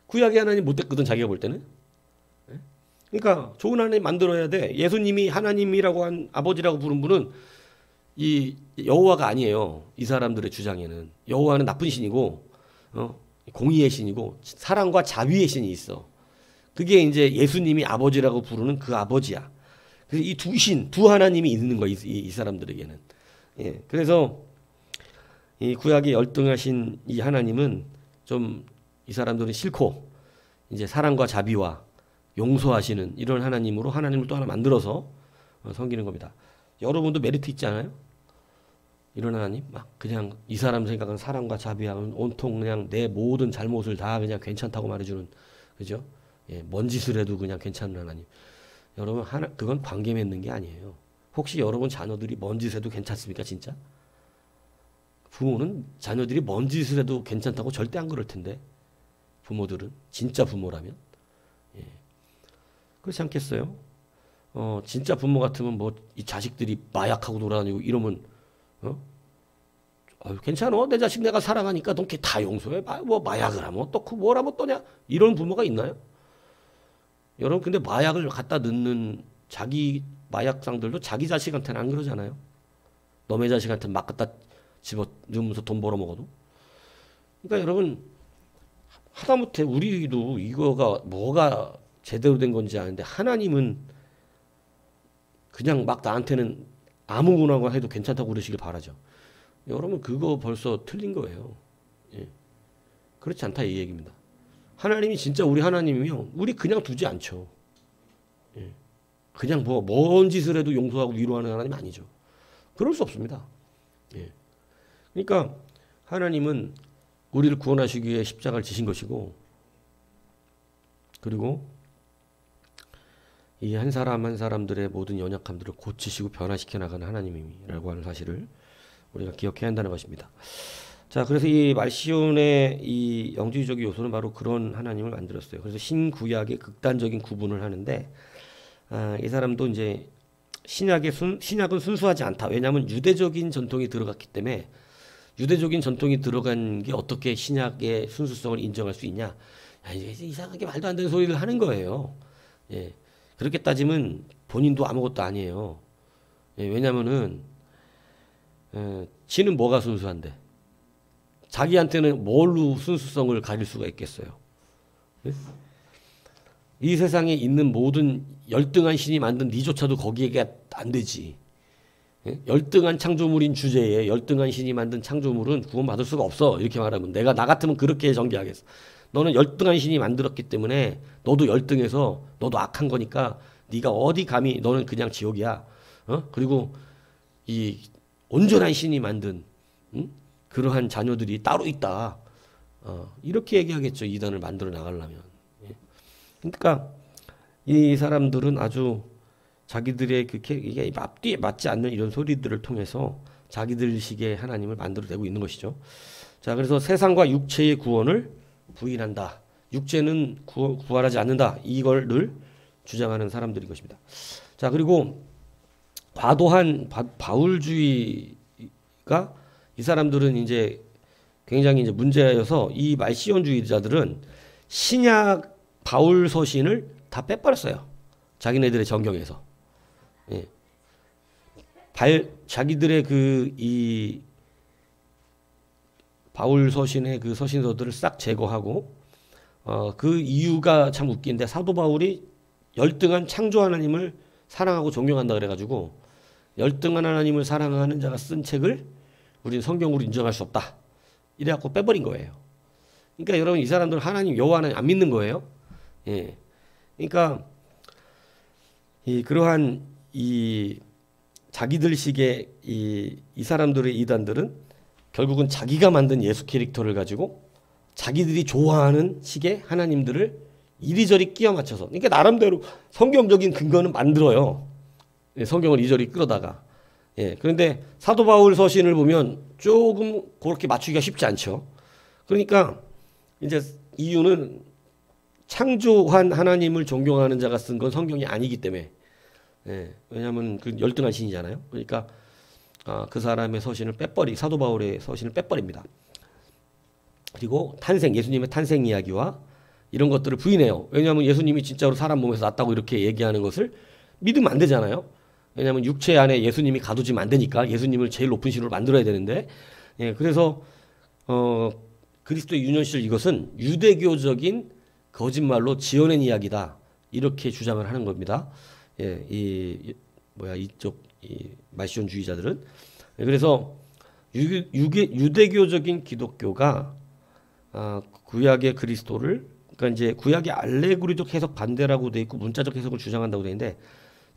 구약의 하나님 못됐거든, 자기가 볼 때는. 그러니까 좋은 하나님 만들어야 돼. 예수님이 하나님이라고 한, 아버지라고 부른 분은 이 여호와가 아니에요, 이 사람들의 주장에는. 여호와는 나쁜 신이고, 공의의 신이고 사랑과 자비의 신이 있어. 그게 이제 예수님이 아버지라고 부르는 그 아버지야. 그래서 이 두 신, 두 하나님이 있는 거야, 이 사람들에게는. 예. 그래서 이 구약에 열등하신 이 하나님은 좀 이 사람들은 싫고, 이제 사랑과 자비와 용서하시는 이런 하나님으로 하나님을 또 하나 만들어서 섬기는 겁니다. 여러분도 메리트 있지 않아요? 이런 하나님, 막 그냥 이 사람 생각은 사랑과 자비하면 온통 그냥 내 모든 잘못을 다 그냥 괜찮다고 말해주는, 그죠? 예, 뭔 짓을 해도 그냥 괜찮은 하나님. 여러분, 그건 관계 맺는 게 아니에요. 혹시 여러분 자녀들이 뭔 짓을 해도 괜찮습니까, 진짜? 부모는 자녀들이 뭔 짓을 해도 괜찮다고 절대 안 그럴 텐데, 부모들은 진짜 부모라면. 예. 그렇지 않겠어요? 진짜 부모 같으면 뭐 이 자식들이 마약하고 돌아다니고 이러면 괜찮아, 내 자식 내가 사랑하니까 너 걔 다 용서해. 뭐 마약을 하면 어떻고 뭘 하면 어떠냐, 이런 부모가 있나요? 여러분, 근데 마약을 갖다 넣는 자기 마약상들도 자기 자식한테는 안 그러잖아요. 너네 자식한테 막 갖다 집어 넣으면서 돈 벌어 먹어도. 그러니까 여러분, 하다못해 우리도 이거가 뭐가 제대로 된 건지 아는데, 하나님은 그냥 막 나한테는 아무거나 해도 괜찮다고 그러시길 바라죠. 여러분, 그거 벌써 틀린 거예요. 예. 그렇지 않다, 이 얘기입니다. 하나님이 진짜 우리 하나님이면 우리 그냥 두지 않죠. 예. 그냥 뭔 짓을 해도 용서하고 위로하는 하나님 아니죠. 그럴 수 없습니다. 예. 그러니까 하나님은 우리를 구원하시기 위해 십자가를 지신 것이고, 그리고 이 한 사람 한 사람들의 모든 연약함들을 고치시고 변화시켜 나가는 하나님이라고 하는 사실을 우리가 기억해야 한다는 것입니다. 자, 그래서 이 말시온의 이 영지주의적 요소는 바로 그런 하나님을 만들었어요. 그래서 신구약의 극단적인 구분을 하는데, 이 사람도 이제 신약은 순수하지 않다. 왜냐하면 유대적인 전통이 들어갔기 때문에, 유대적인 전통이 들어간 게 어떻게 신약의 순수성을 인정할 수 있냐? 야, 이제 이상하게 말도 안 되는 소리를 하는 거예요. 예. 그렇게 따지면 본인도 아무것도 아니에요. 예, 왜냐면은, 지는 뭐가 순수한데? 자기한테는 뭘로 순수성을 가질 수가 있겠어요? 예? 이 세상에 있는 모든 열등한 신이 만든 니조차도 거기에 안 되지. 예? 열등한 창조물인 주제에 열등한 신이 만든 창조물은 구원받을 수가 없어. 이렇게 말하면 나 같으면 그렇게 전개하겠어. 너는 열등한 신이 만들었기 때문에 너도 열등해서 너도 악한 거니까 네가 어디 감히, 너는 그냥 지옥이야. 그리고 이 온전한 신이 만든 그러한 자녀들이 따로 있다. 이렇게 얘기하겠죠, 이단을 만들어 나가려면. 예. 그러니까 이 사람들은 아주 자기들의 이게 앞뒤에 맞지 않는 이런 소리들을 통해서 자기들식의 하나님을 만들어내고 있는 것이죠. 자, 그래서 세상과 육체의 구원을 부인한다. 육체는 구원하지 않는다. 이걸 늘 주장하는 사람들인 것입니다. 자, 그리고 과도한 바울주의가 이 사람들은 이제 굉장히 이제 문제여서 이 말시온주의자들은 신약 바울 서신을 다 빼버렸어요. 자기네들의 정경에서. 예. 자기들의 이 바울 서신의 그 서신서들을 싹 제거하고 그 이유가 참 웃긴데 사도 바울이 열등한 창조 하나님을 사랑하고 존경한다 그래가지고 열등한 하나님을 사랑하는 자가 쓴 책을 우리는 성경으로 인정할 수 없다. 이래갖고 빼버린 거예요. 그러니까 여러분 이 사람들은 하나님 여호와 하나님 안 믿는 거예요. 예. 그러니까 그러한 자기들식의 이 사람들의 이단들은 결국은 자기가 만든 예수 캐릭터를 가지고 자기들이 좋아하는 식의 하나님들을 이리저리 끼워 맞춰서 그러니까 나름대로 성경적인 근거는 만들어요. 성경을 이리저리 끌어다가. 예. 그런데 사도 바울 서신을 보면 조금 그렇게 맞추기가 쉽지 않죠. 그러니까 이제 이유는 창조한 하나님을 존경하는 자가 쓴 건 성경이 아니기 때문에. 예. 왜냐하면 그 열등한 신이잖아요. 그러니까 그 사람의 서신을 사도 바울의 서신을 빼버립니다. 그리고 예수님의 탄생 이야기와 이런 것들을 부인해요. 왜냐하면 예수님이 진짜로 사람 몸에서 났다고 이렇게 얘기하는 것을 믿으면 안 되잖아요. 왜냐하면 육체 안에 예수님이 가두지면 안 되니까 예수님을 제일 높은 신으로 만들어야 되는데, 예, 그래서 그리스도의 유년실 이것은 유대교적인 거짓말로 지어낸 이야기다 이렇게 주장을 하는 겁니다. 예, 이쪽 말시온주의자들은. 예, 그래서 유대교적인 기독교가 구약의 그리스도를 그러니까 이제 구약의 알레고리적 해석 반대라고 돼 있고 문자적 해석을 주장한다고 돼 있는데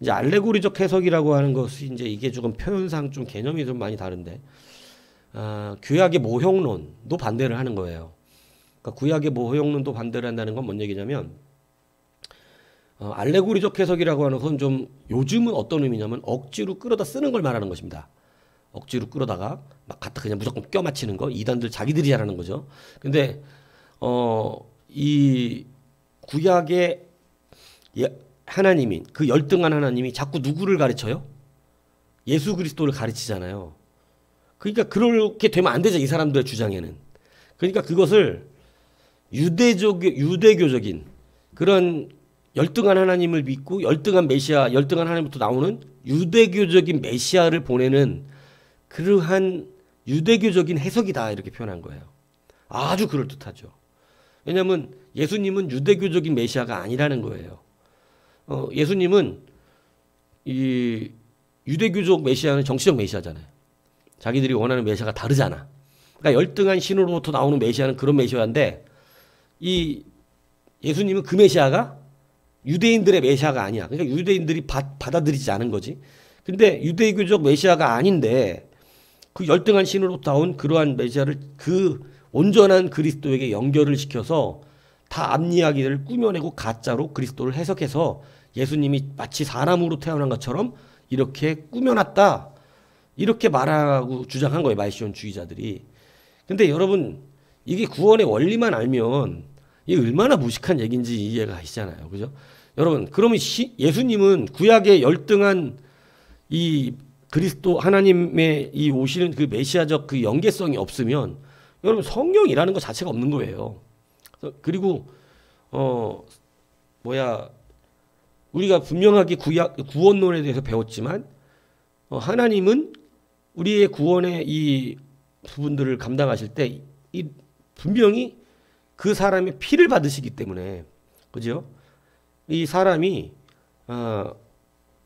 이제 알레고리적 해석이라고 하는 것이 이제 이게 조금 표현상 좀 개념이 좀 많이 다른데 구약의 모형론도 반대를 하는 거예요. 그러니까 구약의 모형론도 반대를 한다는 건 뭔 얘기냐면 알레고리적 해석이라고 하는 건 좀 요즘은 어떤 의미냐면 억지로 끌어다 쓰는 걸 말하는 것입니다. 억지로 끌어다가 막 갖다 그냥 무조건 껴맞히는 거 이단들 자기들이 잘하는 거죠. 근데 이 구약의 하나님인 그 열등한 하나님이 자꾸 누구를 가르쳐요? 예수 그리스도를 가르치잖아요. 그러니까 그렇게 되면 안 되죠. 이 사람들의 주장에는. 그러니까 그것을 유대교적인 그런 열등한 하나님을 믿고 열등한 메시아, 열등한 하나님부터 나오는 유대교적인 메시아를 보내는 그러한 유대교적인 해석이다 이렇게 표현한 거예요. 아주 그럴듯하죠. 왜냐하면 예수님은 유대교적인 메시아가 아니라는 거예요. 예수님은 이 유대교적 메시아는 정치적 메시아잖아요. 자기들이 원하는 메시아가 다르잖아. 그러니까 열등한 신으로부터 나오는 메시아는 그런 메시아인데 이 예수님은 그 메시아가 유대인들의 메시아가 아니야. 그러니까 유대인들이 받아들이지 않은 거지. 근데 유대교적 메시아가 아닌데 그 열등한 신으로부터 나온 그러한 메시아를 그 온전한 그리스도에게 연결을 시켜서 다 앞이야기를 꾸며내고 가짜로 그리스도를 해석해서 예수님이 마치 사람으로 태어난 것처럼 이렇게 꾸며놨다. 이렇게 말하고 주장한 거예요. 말시온주의자들이. 근데 여러분 이게 구원의 원리만 알면 이게 얼마나 무식한 얘기인지 이해가 가시잖아요. 그죠? 여러분 그러면 예수님은 구약의 열등한 이 그리스도 하나님의 이 오시는 그 메시아적 그 연계성이 없으면 여러분 성령이라는 것 자체가 없는 거예요. 그리고 우리가 분명하게 구원론에 대해서 배웠지만 하나님은 우리의 구원의 이 부분들을 감당하실 때 이 분명히 그 사람의 피를 받으시기 때문에 그죠? 이 사람이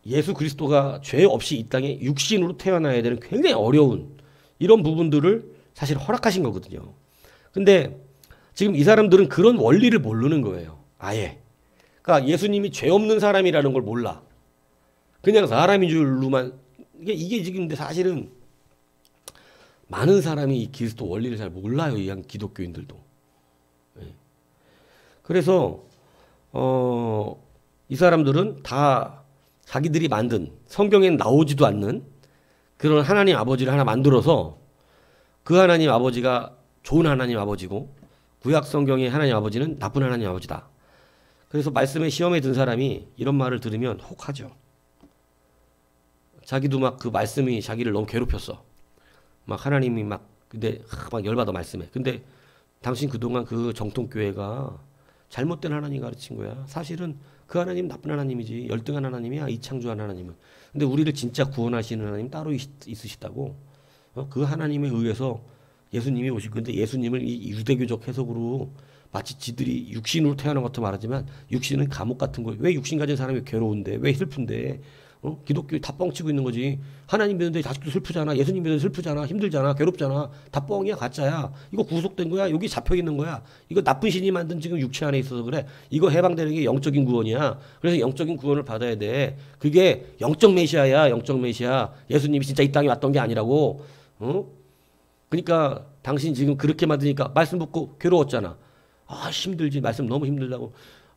예수 그리스도가 죄 없이 이 땅에 육신으로 태어나야 되는 굉장히 어려운 이런 부분들을 사실 허락하신 거거든요. 근데 지금 이 사람들은 그런 원리를 모르는 거예요. 아예. 그러니까 예수님이 죄 없는 사람이라는 걸 몰라. 그냥 사람인 줄로만 이게 지금 근데 사실은 많은 사람이 이 그리스도 원리를 잘 몰라요. 이 기독교인들도. 네. 그래서 이 사람들은 다 자기들이 만든 성경엔 나오지도 않는 그런 하나님 아버지를 하나 만들어서 그 하나님 아버지가 좋은 하나님 아버지고 구약 성경의 하나님 아버지는 나쁜 하나님 아버지다. 그래서 말씀에 시험에 든 사람이 이런 말을 들으면 혹하죠. 자기도 막 그 말씀이 자기를 너무 괴롭혔어. 막 하나님이 막 근데 막 열받아 말씀에. 근데 당신 그동안 그 정통교회가 잘못된 하나님 가르친 거야. 사실은 그 하나님 나쁜 하나님이지. 열등한 하나님이야. 이창조한 하나님은. 근데 우리를 진짜 구원하시는 하나님 따로 있으시다고. 그 하나님에 의해서 예수님이 오실 건데 예수님을 이 유대교적 해석으로 마치 지들이 육신으로 태어난 것도 말하지만 육신은 감옥 같은 거예요. 왜 육신 가진 사람이 괴로운데? 왜 슬픈데? 기독교 다 뻥치고 있는 거지. 하나님 믿는데 아직도 슬프잖아. 예수님 믿는데 슬프잖아. 힘들잖아. 괴롭잖아. 다 뻥이야. 가짜야. 이거 구속된 거야. 여기 잡혀 있는 거야. 이거 나쁜 신이 만든 지금 육체 안에 있어서 그래. 이거 해방되는 게 영적인 구원이야. 그래서 영적인 구원을 받아야 돼. 그게 영적 메시아야. 영적 메시아. 예수님이 진짜 이 땅에 왔던 게 아니라고. 그러니까 당신 지금 그렇게 만드니까 말씀 듣고 괴로웠잖아. 아 힘들지. 말씀 너무 힘들다고.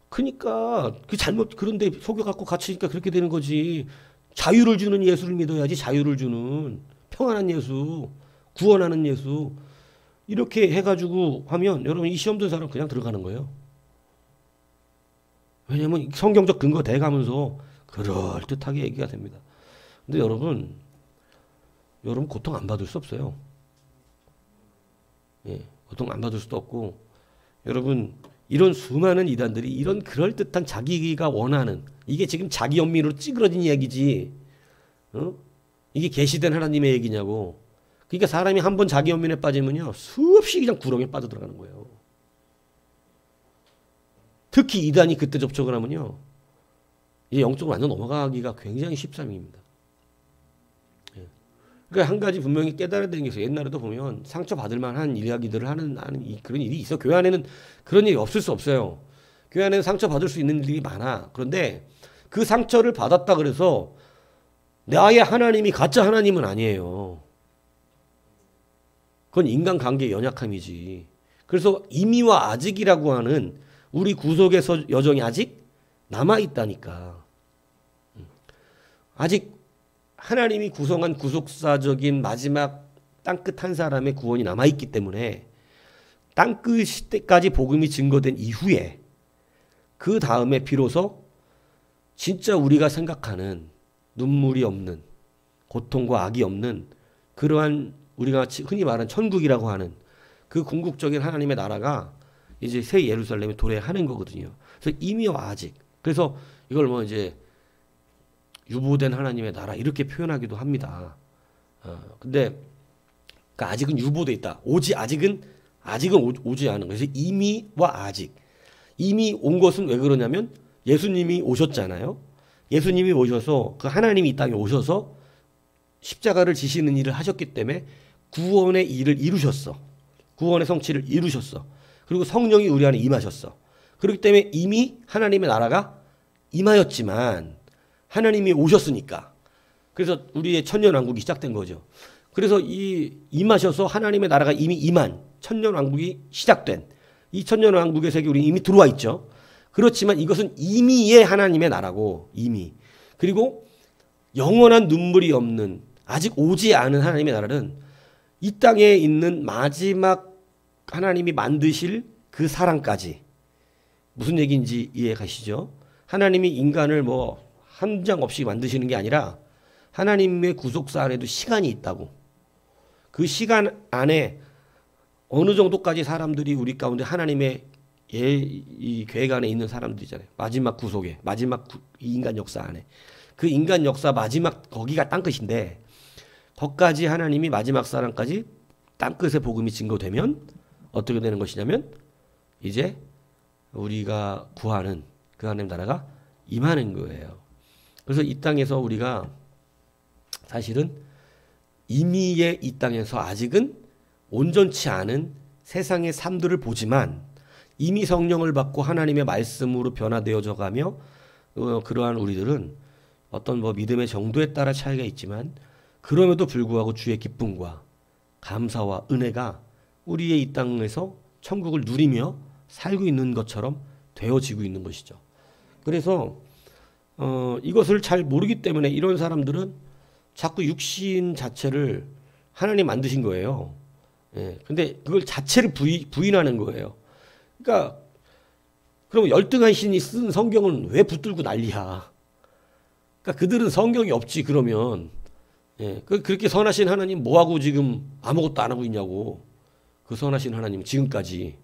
그러니까 그 잘못 그런데 속여갖고 갇히니까 그렇게 되는 거지. 자유를 주는 예수를 믿어야지. 자유를 주는 평안한 예수, 구원하는 예수 이렇게 해가지고 하면 여러분 이 시험 든 사람 그냥 들어가는 거예요. 왜냐면 성경적 근거 대가면서 그럴듯하게 얘기가 됩니다. 근데 여러분 고통 안 받을 수 없어요. 예, 고통 안 받을 수도 없고 여러분 이런 수많은 이단들이 이런 그럴듯한 자기가 원하는 이게 지금 자기 연민으로 찌그러진 이야기지 이게 계시된 하나님의 얘기냐고. 그러니까 사람이 한번 자기 연민에 빠지면요 수없이 그냥 구렁에 빠져들어가는 거예요. 특히 이단이 그때 접촉을 하면요 이 영적으로 완전 넘어가기가 굉장히 쉽삼입니다. 그러니까 한 가지 분명히 깨달아야 되는 게 있어요. 옛날에도 보면 상처받을 만한 이야기들을 하는 그런 일이 있어. 교회 안에는 그런 일이 없을 수 없어요. 교회 안에는 상처받을 수 있는 일이 많아. 그런데 그 상처를 받았다 그래서 나의 하나님이 가짜 하나님은 아니에요. 그건 인간관계의 연약함이지. 그래서 이미와 아직이라고 하는 우리 구속의 여정이 아직 남아있다니까. 아직 하나님이 구성한 구속사적인 마지막 땅끝 한 사람의 구원이 남아있기 때문에 땅끝 시대까지 복음이 증거된 이후에 그 다음에 비로소 진짜 우리가 생각하는 눈물이 없는 고통과 악이 없는 그러한 우리가 흔히 말하는 천국이라고 하는 그 궁극적인 하나님의 나라가 이제 새 예루살렘에 도래하는 거거든요. 그래서 이미와 아직. 그래서 이걸 뭐 이제 유보된 하나님의 나라 이렇게 표현하기도 합니다. 근데 그러니까 아직은 유보돼 있다. 아직은 오지 않은 거예요. 그래서 이미와 아직. 이미 온 것은 왜 그러냐면 예수님이 오셨잖아요. 예수님이 오셔서 그 하나님이 이 땅에 오셔서 십자가를 지시는 일을 하셨기 때문에 구원의 일을 이루셨어. 구원의 성취를 이루셨어. 그리고 성령이 우리 안에 임하셨어. 그렇기 때문에 이미 하나님의 나라가 임하였지만 하나님이 오셨으니까. 그래서 우리의 천년왕국이 시작된 거죠. 그래서 임하셔서 하나님의 나라가 이미 임한 천년왕국이 시작된 이 천년왕국의 세계 우리 이미 들어와 있죠. 그렇지만 이것은 이미의 하나님의 나라고 이미. 그리고 영원한 눈물이 없는 아직 오지 않은 하나님의 나라는 이 땅에 있는 마지막 하나님이 만드실 그 사랑까지. 무슨 얘기인지 이해 가시죠? 하나님이 인간을 뭐 한 장 없이 만드시는 게 아니라 하나님의 구속사 안에도 시간이 있다고. 그 시간 안에 어느 정도까지 사람들이 우리 가운데 하나님의 이 계획 안에 있는 사람들이잖아요. 마지막 구속에 마지막 인간 역사 안에 그 인간 역사 마지막 거기가 땅끝인데 거기까지 하나님이 마지막 사랑까지 땅끝의 복음이 증거되면 어떻게 되는 것이냐면 이제 우리가 구하는 그 하나님 나라가 임하는 거예요. 그래서 이 땅에서 우리가 사실은 이미의 이 땅에서 아직은 온전치 않은 세상의 삶들을 보지만 이미 성령을 받고 하나님의 말씀으로 변화되어져 가며 그러한 우리들은 어떤 뭐 믿음의 정도에 따라 차이가 있지만 그럼에도 불구하고 주의 기쁨과 감사와 은혜가 우리의 이 땅에서 천국을 누리며 살고 있는 것처럼 되어지고 있는 것이죠. 그래서 이것을 잘 모르기 때문에 이런 사람들은 자꾸 육신 자체를 하나님 만드신 거예요. 예. 근데 그걸 자체를 부인하는 거예요. 그러니까 그럼 열등한 신이 쓴 성경은 왜 붙들고 난리야? 그러니까 그들은 성경이 없지 그러면. 예. 그렇게 선하신 하나님 뭐하고 지금 아무것도 안 하고 있냐고. 그 선하신 하나님 지금까지.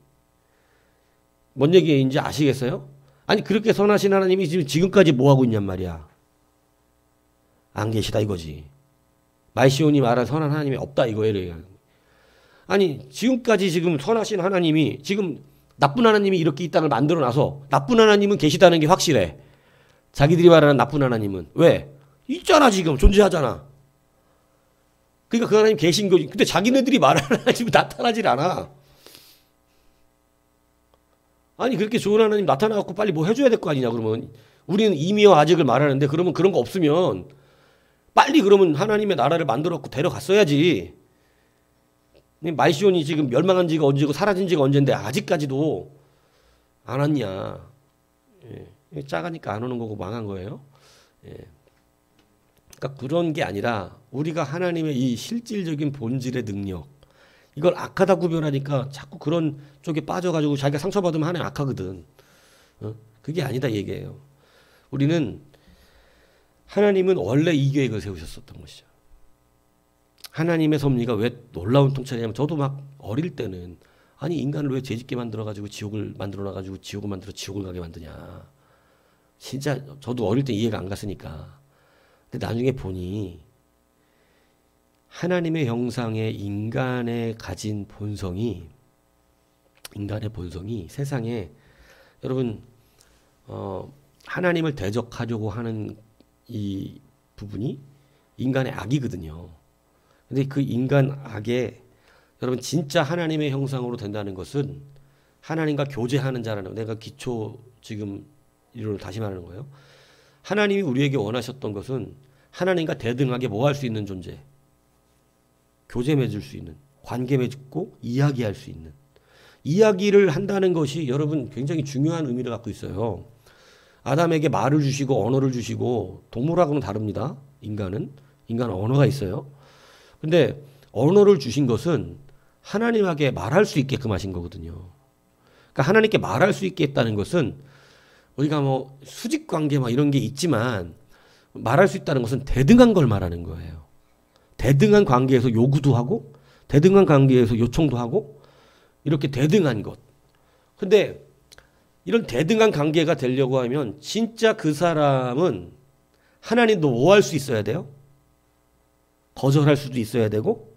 뭔 얘기인지 아시겠어요? 아니 그렇게 선하신 하나님이 지금까지 뭐하고 있냔 말이야. 안 계시다 이거지. 말시온이 말한 선한 하나님이 없다 이거예요. 아니 지금까지 지금 선하신 하나님이 지금 나쁜 하나님이 이렇게 이 땅을 만들어놔서 나쁜 하나님은 계시다는 게 확실해. 자기들이 말하는 나쁜 하나님은. 왜? 있잖아 지금 존재하잖아. 그러니까 그 하나님 계신 거지. 근데 자기네들이 말하는 하나님은 나타나질 않아. 아니 그렇게 좋은 하나님 나타나갖고 빨리 뭐 해줘야 될 거 아니냐 그러면. 우리는 이미와 아직을 말하는데 그러면 그런 거 없으면 빨리 그러면 하나님의 나라를 만들어갖고 데려갔어야지. 말시온이 지금 멸망한 지가 언제고 사라진 지가 언젠데 아직까지도 안 왔냐. 예. 작으니까 안 오는 거고 망한 거예요. 예. 그러니까 그런 게 아니라 우리가 하나님의 이 실질적인 본질의 능력 이걸 악하다 구별하니까 자꾸 그런 쪽에 빠져가지고 자기가 상처받으면 하나님 악하거든. 그게 아니다 얘기예요. 우리는 하나님은 원래 이 계획을 세우셨었던 것이죠. 하나님의 섭리가 왜 놀라운 통찰이냐면 저도 막 어릴 때는 아니 인간을 왜 죄짓게 만들어가지고 지옥을 만들어놔가지고 지옥을 만들어 지옥을 가게 만드냐. 진짜 저도 어릴 때 이해가 안 갔으니까. 근데 나중에 보니 하나님의 형상의 인간의 가진 본성이 세상에 여러분 하나님을 대적하려고 하는 이 부분이 인간의 악이거든요. 근데 그 인간 악에 여러분 진짜 하나님의 형상으로 된다는 것은 하나님과 교제하는 자라는 내가 기초 지금 이론을 다시 말하는 거예요. 하나님이 우리에게 원하셨던 것은 하나님과 대등하게 뭐 할 수 있는 존재. 교제 맺을 수 있는, 관계 맺고 이야기할 수 있는. 이야기를 한다는 것이 여러분 굉장히 중요한 의미를 갖고 있어요. 아담에게 말을 주시고 언어를 주시고 동물하고는 다릅니다. 인간은 언어가 있어요. 근데 언어를 주신 것은 하나님에게 말할 수 있게끔 하신 거거든요. 그러니까 하나님께 말할 수 있게 했다는 것은 우리가 뭐 수직 관계 막 이런 게 있지만 말할 수 있다는 것은 대등한 걸 말하는 거예요. 대등한 관계에서 요구도 하고 대등한 관계에서 요청도 하고 이렇게 대등한 것. 근데 이런 대등한 관계가 되려고 하면 진짜 그 사람은 하나님도 뭐 할 수 있어야 돼요? 거절할 수도 있어야 되고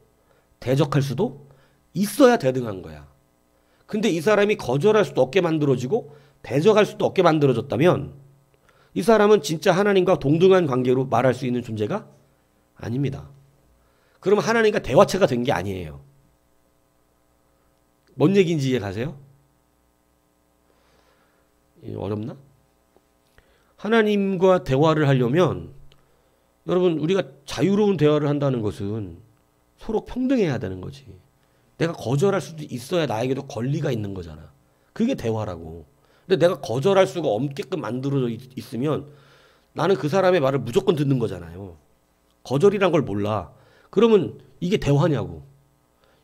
대적할 수도 있어야 대등한 거야. 근데 이 사람이 거절할 수도 없게 만들어지고 대적할 수도 없게 만들어졌다면 이 사람은 진짜 하나님과 동등한 관계로 말할 수 있는 존재가 아닙니다. 그러면 하나님과 대화체가 된 게 아니에요. 뭔 얘기인지 이해 가세요? 어렵나? 하나님과 대화를 하려면 여러분 우리가 자유로운 대화를 한다는 것은 서로 평등해야 되는 거지. 내가 거절할 수도 있어야 나에게도 권리가 있는 거잖아. 그게 대화라고. 근데 내가 거절할 수가 없게끔 만들어져 있으면 나는 그 사람의 말을 무조건 듣는 거잖아요. 거절이란 걸 몰라. 그러면 이게 대화냐고.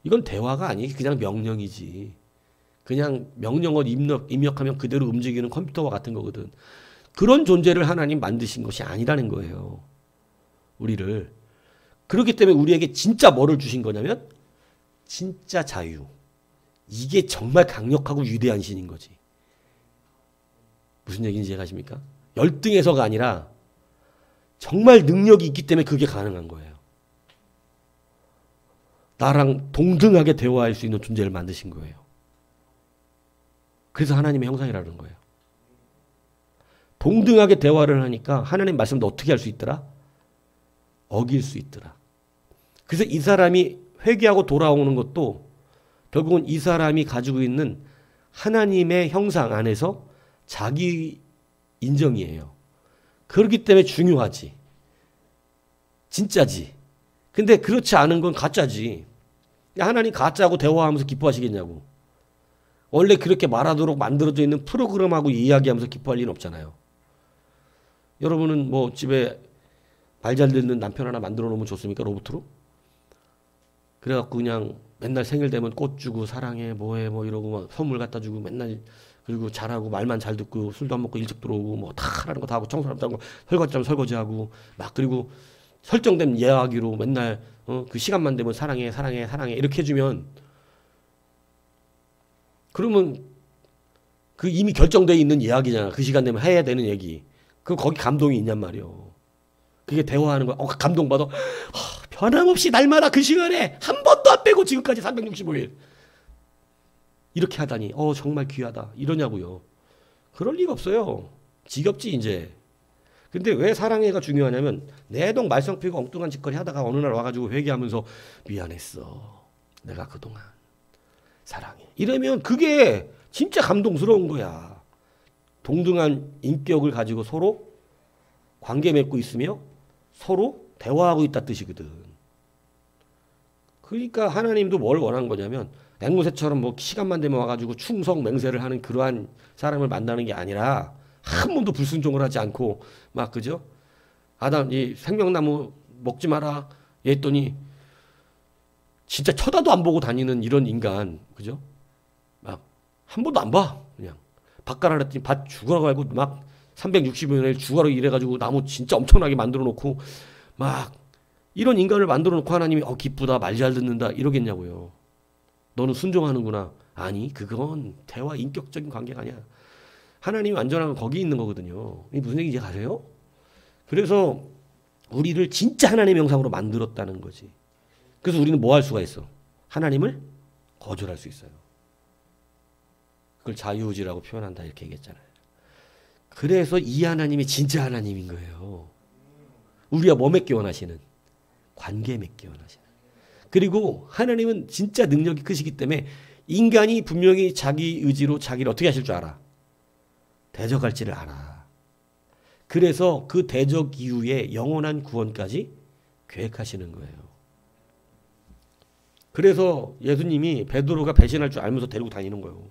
이건 대화가 아니지. 그냥 명령이지. 그냥 명령어 입력하면 그대로 움직이는 컴퓨터와 같은 거거든. 그런 존재를 하나님 만드신 것이 아니라는 거예요. 우리를. 그렇기 때문에 우리에게 진짜 뭐를 주신 거냐면 진짜 자유. 이게 정말 강력하고 위대한 신인 거지. 무슨 얘기인지 이해가십니까? 열등해서가 아니라 정말 능력이 있기 때문에 그게 가능한 거예요. 나랑 동등하게 대화할 수 있는 존재를 만드신 거예요. 그래서 하나님의 형상이라는 거예요. 동등하게 대화를 하니까 하나님 말씀도 어떻게 할 수 있더라? 어길 수 있더라. 그래서 이 사람이 회개하고 돌아오는 것도 결국은 이 사람이 가지고 있는 하나님의 형상 안에서 자기 인정이에요. 그렇기 때문에 중요하지. 진짜지. 근데 그렇지 않은 건 가짜지. 하나님 가짜하고 대화하면서 기뻐하시겠냐고. 원래 그렇게 말하도록 만들어져 있는 프로그램하고 이야기하면서 기뻐할 리는 없잖아요. 여러분은 뭐 집에 말 잘 듣는 남편 하나 만들어 놓으면 좋습니까? 로봇으로? 그래갖고 그냥 맨날 생일 되면 꽃 주고 사랑해 뭐해 뭐 이러고 막 선물 갖다 주고 맨날 그리고 잘하고 말만 잘 듣고 술도 안 먹고 일찍 들어오고 뭐 다 하라는 거 다 하고 청소하는 거 설거지하면 설거지하고 막 그리고 설정된 이야기로 맨날 그 시간만 되면 사랑해 사랑해 사랑해 이렇게 해주면 그러면 그 이미 결정되어 있는 이야기잖아. 그 시간 되면 해야 되는 얘기. 그럼 거기 감동이 있냔 말이요. 그게 대화하는 거야. 감동받아. 변함없이 날마다 그 시간에 한 번도 안 빼고 지금까지 365일. 이렇게 하다니 정말 귀하다. 이러냐고요. 그럴 리가 없어요. 지겹지 이제. 근데 왜 사랑해가 중요하냐면 내동 말썽피고 엉뚱한 짓거리 하다가 어느 날 와가지고 회개하면서 미안했어. 내가 그동안 사랑해. 이러면 그게 진짜 감동스러운 거야. 동등한 인격을 가지고 서로 관계 맺고 있으며 서로 대화하고 있다 뜻이거든. 그러니까 하나님도 뭘 원한 거냐면 앵무새처럼 뭐 시간만 되면 와가지고 충성 맹세를 하는 그러한 사람을 만나는 게 아니라 한 번도 불순종을 하지 않고 막 그죠? 아담 이 생명나무 먹지 마라 했더니 진짜 쳐다도 안 보고 다니는 이런 인간 그죠? 막 한 번도 안 봐. 그냥 밭 가라 그랬더니 밭 죽어라 가지고 막 365일 죽어라 이래가지고 나무 진짜 엄청나게 만들어 놓고 막 이런 인간을 만들어 놓고 하나님이 기쁘다 말 잘 듣는다 이러겠냐고요. 너는 순종하는구나. 아니 그건 대화 인격적인 관계가 아니야. 하나님이 완전한 건 거기 있는 거거든요. 이게 무슨 얘기인지 아세요? 그래서 우리를 진짜 하나님의 형상으로 만들었다는 거지. 그래서 우리는 뭐 할 수가 있어? 하나님을 거절할 수 있어요. 그걸 자유의지라고 표현한다 이렇게 얘기했잖아요. 그래서 이 하나님이 진짜 하나님인 거예요. 우리가 뭐 맺기 원하시는? 관계 맺기 원하시는. 그리고 하나님은 진짜 능력이 크시기 때문에 인간이 분명히 자기 의지로 자기를 어떻게 하실 줄 알아. 대적할지를 알아. 그래서 그 대적 이후에 영원한 구원까지 계획하시는 거예요. 그래서 예수님이 베드로가 배신할 줄 알면서 데리고 다니는 거예요.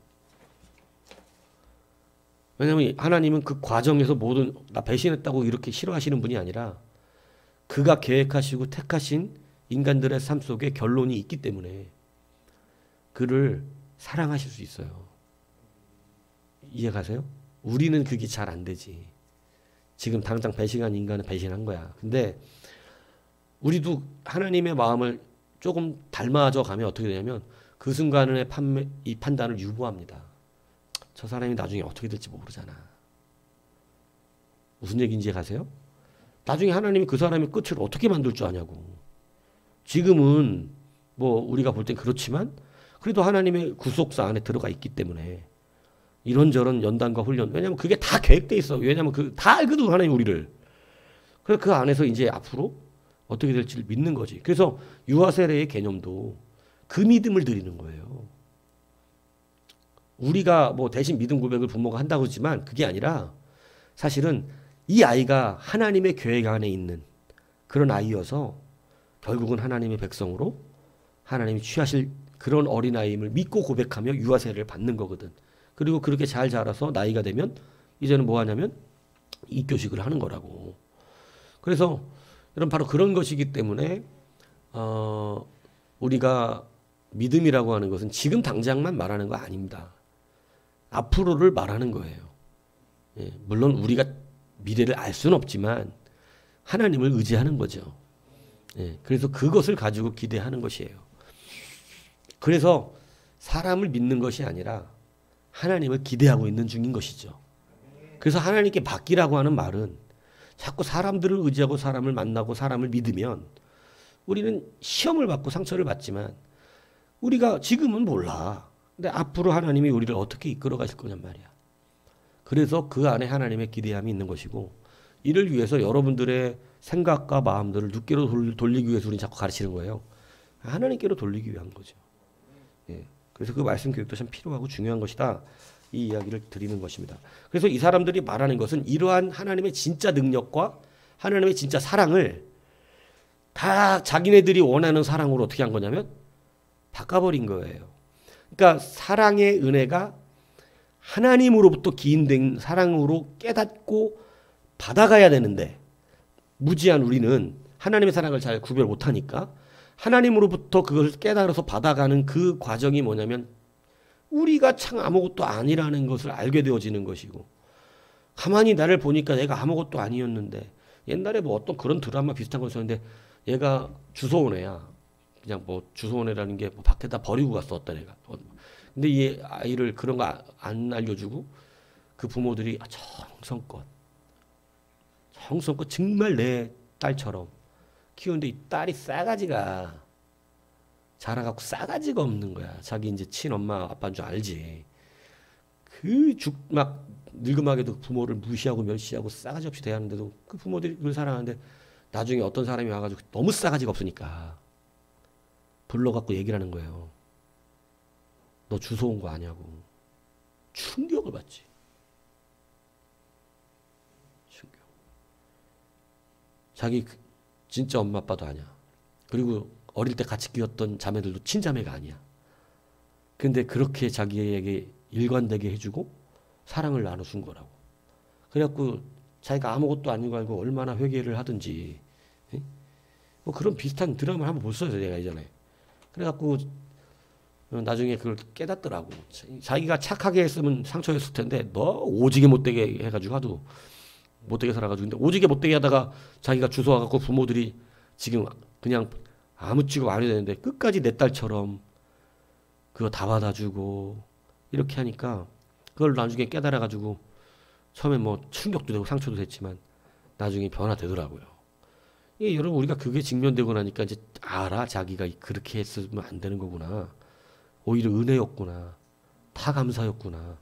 왜냐하면 하나님은 그 과정에서 모든 나 배신했다고 이렇게 싫어하시는 분이 아니라 그가 계획하시고 택하신 인간들의 삶 속에 결론이 있기 때문에 그를 사랑하실 수 있어요. 이해가세요? 우리는 그게 잘 안 되지. 지금 당장 배신한 인간은 배신한 거야. 근데 우리도 하나님의 마음을 조금 닮아져 가면 어떻게 되냐면 그 순간의 이 판단을 유보합니다. 저 사람이 나중에 어떻게 될지 모르잖아. 무슨 얘기인지 가세요? 나중에 하나님이 그 사람의 끝을 어떻게 만들 줄 아냐고. 지금은 뭐 우리가 볼 땐 그렇지만 그래도 하나님의 구속사 안에 들어가 있기 때문에 이런저런 연단과 훈련. 왜냐하면 그게 다 계획돼 있어. 왜냐하면 다 알거든 하나님 우리를. 그래서 그 안에서 이제 앞으로 어떻게 될지를 믿는 거지. 그래서 유아 세례의 개념도 그 믿음을 드리는 거예요. 우리가 뭐 대신 믿음 고백을 부모가 한다고 하지만 그게 아니라 사실은 이 아이가 하나님의 계획 안에 있는 그런 아이여서 결국은 하나님의 백성으로 하나님이 취하실 그런 어린아이임을 믿고 고백하며 유아 세례를 받는 거거든. 그리고 그렇게 잘 자라서 나이가 되면 이제는 뭐 하냐면 이교식을 하는 거라고. 그래서 여러분 바로 그런 것이기 때문에 우리가 믿음이라고 하는 것은 지금 당장만 말하는 거 아닙니다. 앞으로를 말하는 거예요. 예, 물론 우리가 미래를 알 수는 없지만 하나님을 의지하는 거죠. 예, 그래서 그것을 가지고 기대하는 것이에요. 그래서 사람을 믿는 것이 아니라 하나님을 기대하고 있는 중인 것이죠. 그래서 하나님께 맡기라고 하는 말은 자꾸 사람들을 의지하고 사람을 만나고 사람을 믿으면 우리는 시험을 받고 상처를 받지만 우리가 지금은 몰라. 근데 앞으로 하나님이 우리를 어떻게 이끌어 가실 거냔 말이야. 그래서 그 안에 하나님의 기대함이 있는 것이고 이를 위해서 여러분들의 생각과 마음들을 누께로 돌리기 위해서 우리는 자꾸 가르치는 거예요. 하나님께로 돌리기 위한 거죠. 예. 그래서 그 말씀 교육도 참 필요하고 중요한 것이다. 이 이야기를 드리는 것입니다. 그래서 이 사람들이 말하는 것은 이러한 하나님의 진짜 능력과 하나님의 진짜 사랑을 다 자기네들이 원하는 사랑으로 어떻게 한 거냐면 바꿔버린 거예요. 그러니까 사랑의 은혜가 하나님으로부터 기인된 사랑으로 깨닫고 받아가야 되는데 무지한 우리는 하나님의 사랑을 잘 구별 못하니까 하나님으로부터 그걸 깨달아서 받아가는 그 과정이 뭐냐면 우리가 참 아무것도 아니라는 것을 알게 되어지는 것이고, 가만히 나를 보니까 내가 아무것도 아니었는데, 옛날에 뭐 어떤 그런 드라마 비슷한 거 있었는데 얘가 주워온 애야. 그냥 뭐 주워온 애라는 게 뭐 밖에다 버리고 갔어 어떤 애가. 근데 이 아이를 그런 거 안 알려주고 그 부모들이 정성껏 정말 내 딸처럼 키우는데 이 딸이 싸가지가 자라갖고 싸가지가 없는 거야. 자기 이제 친엄마 아빠인 줄 알지. 막 늙음하게도 부모를 무시하고 멸시하고 싸가지 없이 대하는데도 그 부모들이 그걸 사랑하는데, 나중에 어떤 사람이 와가지고 너무 싸가지가 없으니까 불러갖고 얘기를 하는 거예요. 너 주워온 거 아냐고. 충격을 받지. 충격. 자기 진짜 엄마 아빠도 아니야. 그리고 어릴 때 같이 키웠던 자매들도 친자매가 아니야. 근데 그렇게 자기에게 일관되게 해주고 사랑을 나눠준 거라고. 그래갖고 자기가 아무것도 아닌 거 알고 얼마나 회개를 하든지, 예? 뭐 그런 비슷한 드라마를 한번 봤어요 내가 예전에. 그래갖고 나중에 그걸 깨닫더라고. 자기가 착하게 했으면 상처였을 텐데 너 오지게 못되게 해가지고 하도 못되게 살아가지고, 근데 오지게 못되게 하다가 자기가 주워와갖고 부모들이 지금 그냥 아무 취급 안 해도 되는데 끝까지 내 딸처럼 그거 다 받아주고 이렇게 하니까 그걸 나중에 깨달아가지고 처음에 뭐 충격도 되고 상처도 됐지만 나중에 변화되더라고요. 예, 여러분 우리가 그게 직면되고 나니까 이제 알아. 자기가 그렇게 했으면 안 되는 거구나. 오히려 은혜였구나. 다 감사였구나.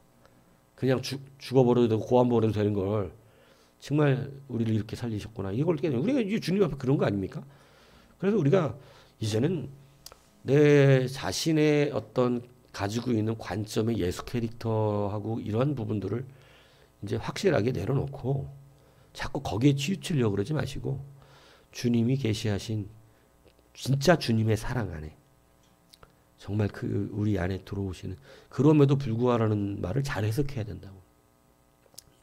그냥 죽어버려도 되고 고안버려도 되는 걸 정말 우리를 이렇게 살리셨구나. 이걸 깨닫는, 우리가 이제 주님 앞에 그런 거 아닙니까? 그래서 우리가 이제는 내 자신의 어떤 가지고 있는 관점의 예수 캐릭터하고 이런 부분들을 이제 확실하게 내려놓고 자꾸 거기에 치우치려고 그러지 마시고 주님이 계시하신 진짜 주님의 사랑 안에 정말 그 우리 안에 들어오시는, 그럼에도 불구하라는 말을 잘 해석해야 된다고.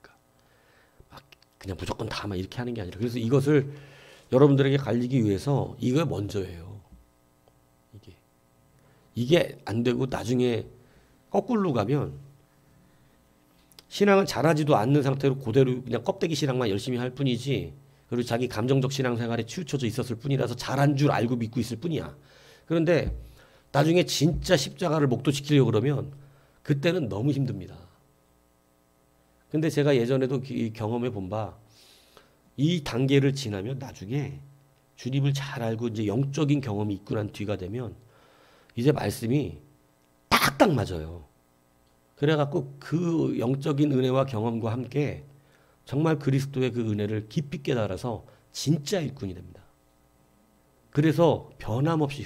그러니까 막 그냥 무조건 다 막 이렇게 하는 게 아니라, 그래서 이것을 여러분들에게 갈리기 위해서 이거 먼저예요. 이게 안 되고 나중에 거꾸로 가면 신앙은 잘하지도 않는 상태로 그대로 그냥 껍데기 신앙만 열심히 할 뿐이지, 그리고 자기 감정적 신앙생활에 치우쳐져 있었을 뿐이라서 잘한 줄 알고 믿고 있을 뿐이야. 그런데 나중에 진짜 십자가를 목도시키려고 그러면 그때는 너무 힘듭니다. 근데 제가 예전에도 경험해 본 바, 이 단계를 지나면 나중에 주님을 잘 알고 이제 영적인 경험이 있고 난 뒤가 되면 이제 말씀이 딱딱 맞아요. 그래갖고 그 영적인 은혜와 경험과 함께 정말 그리스도의 그 은혜를 깊이 깨달아서 진짜 일꾼이 됩니다. 그래서 변함없이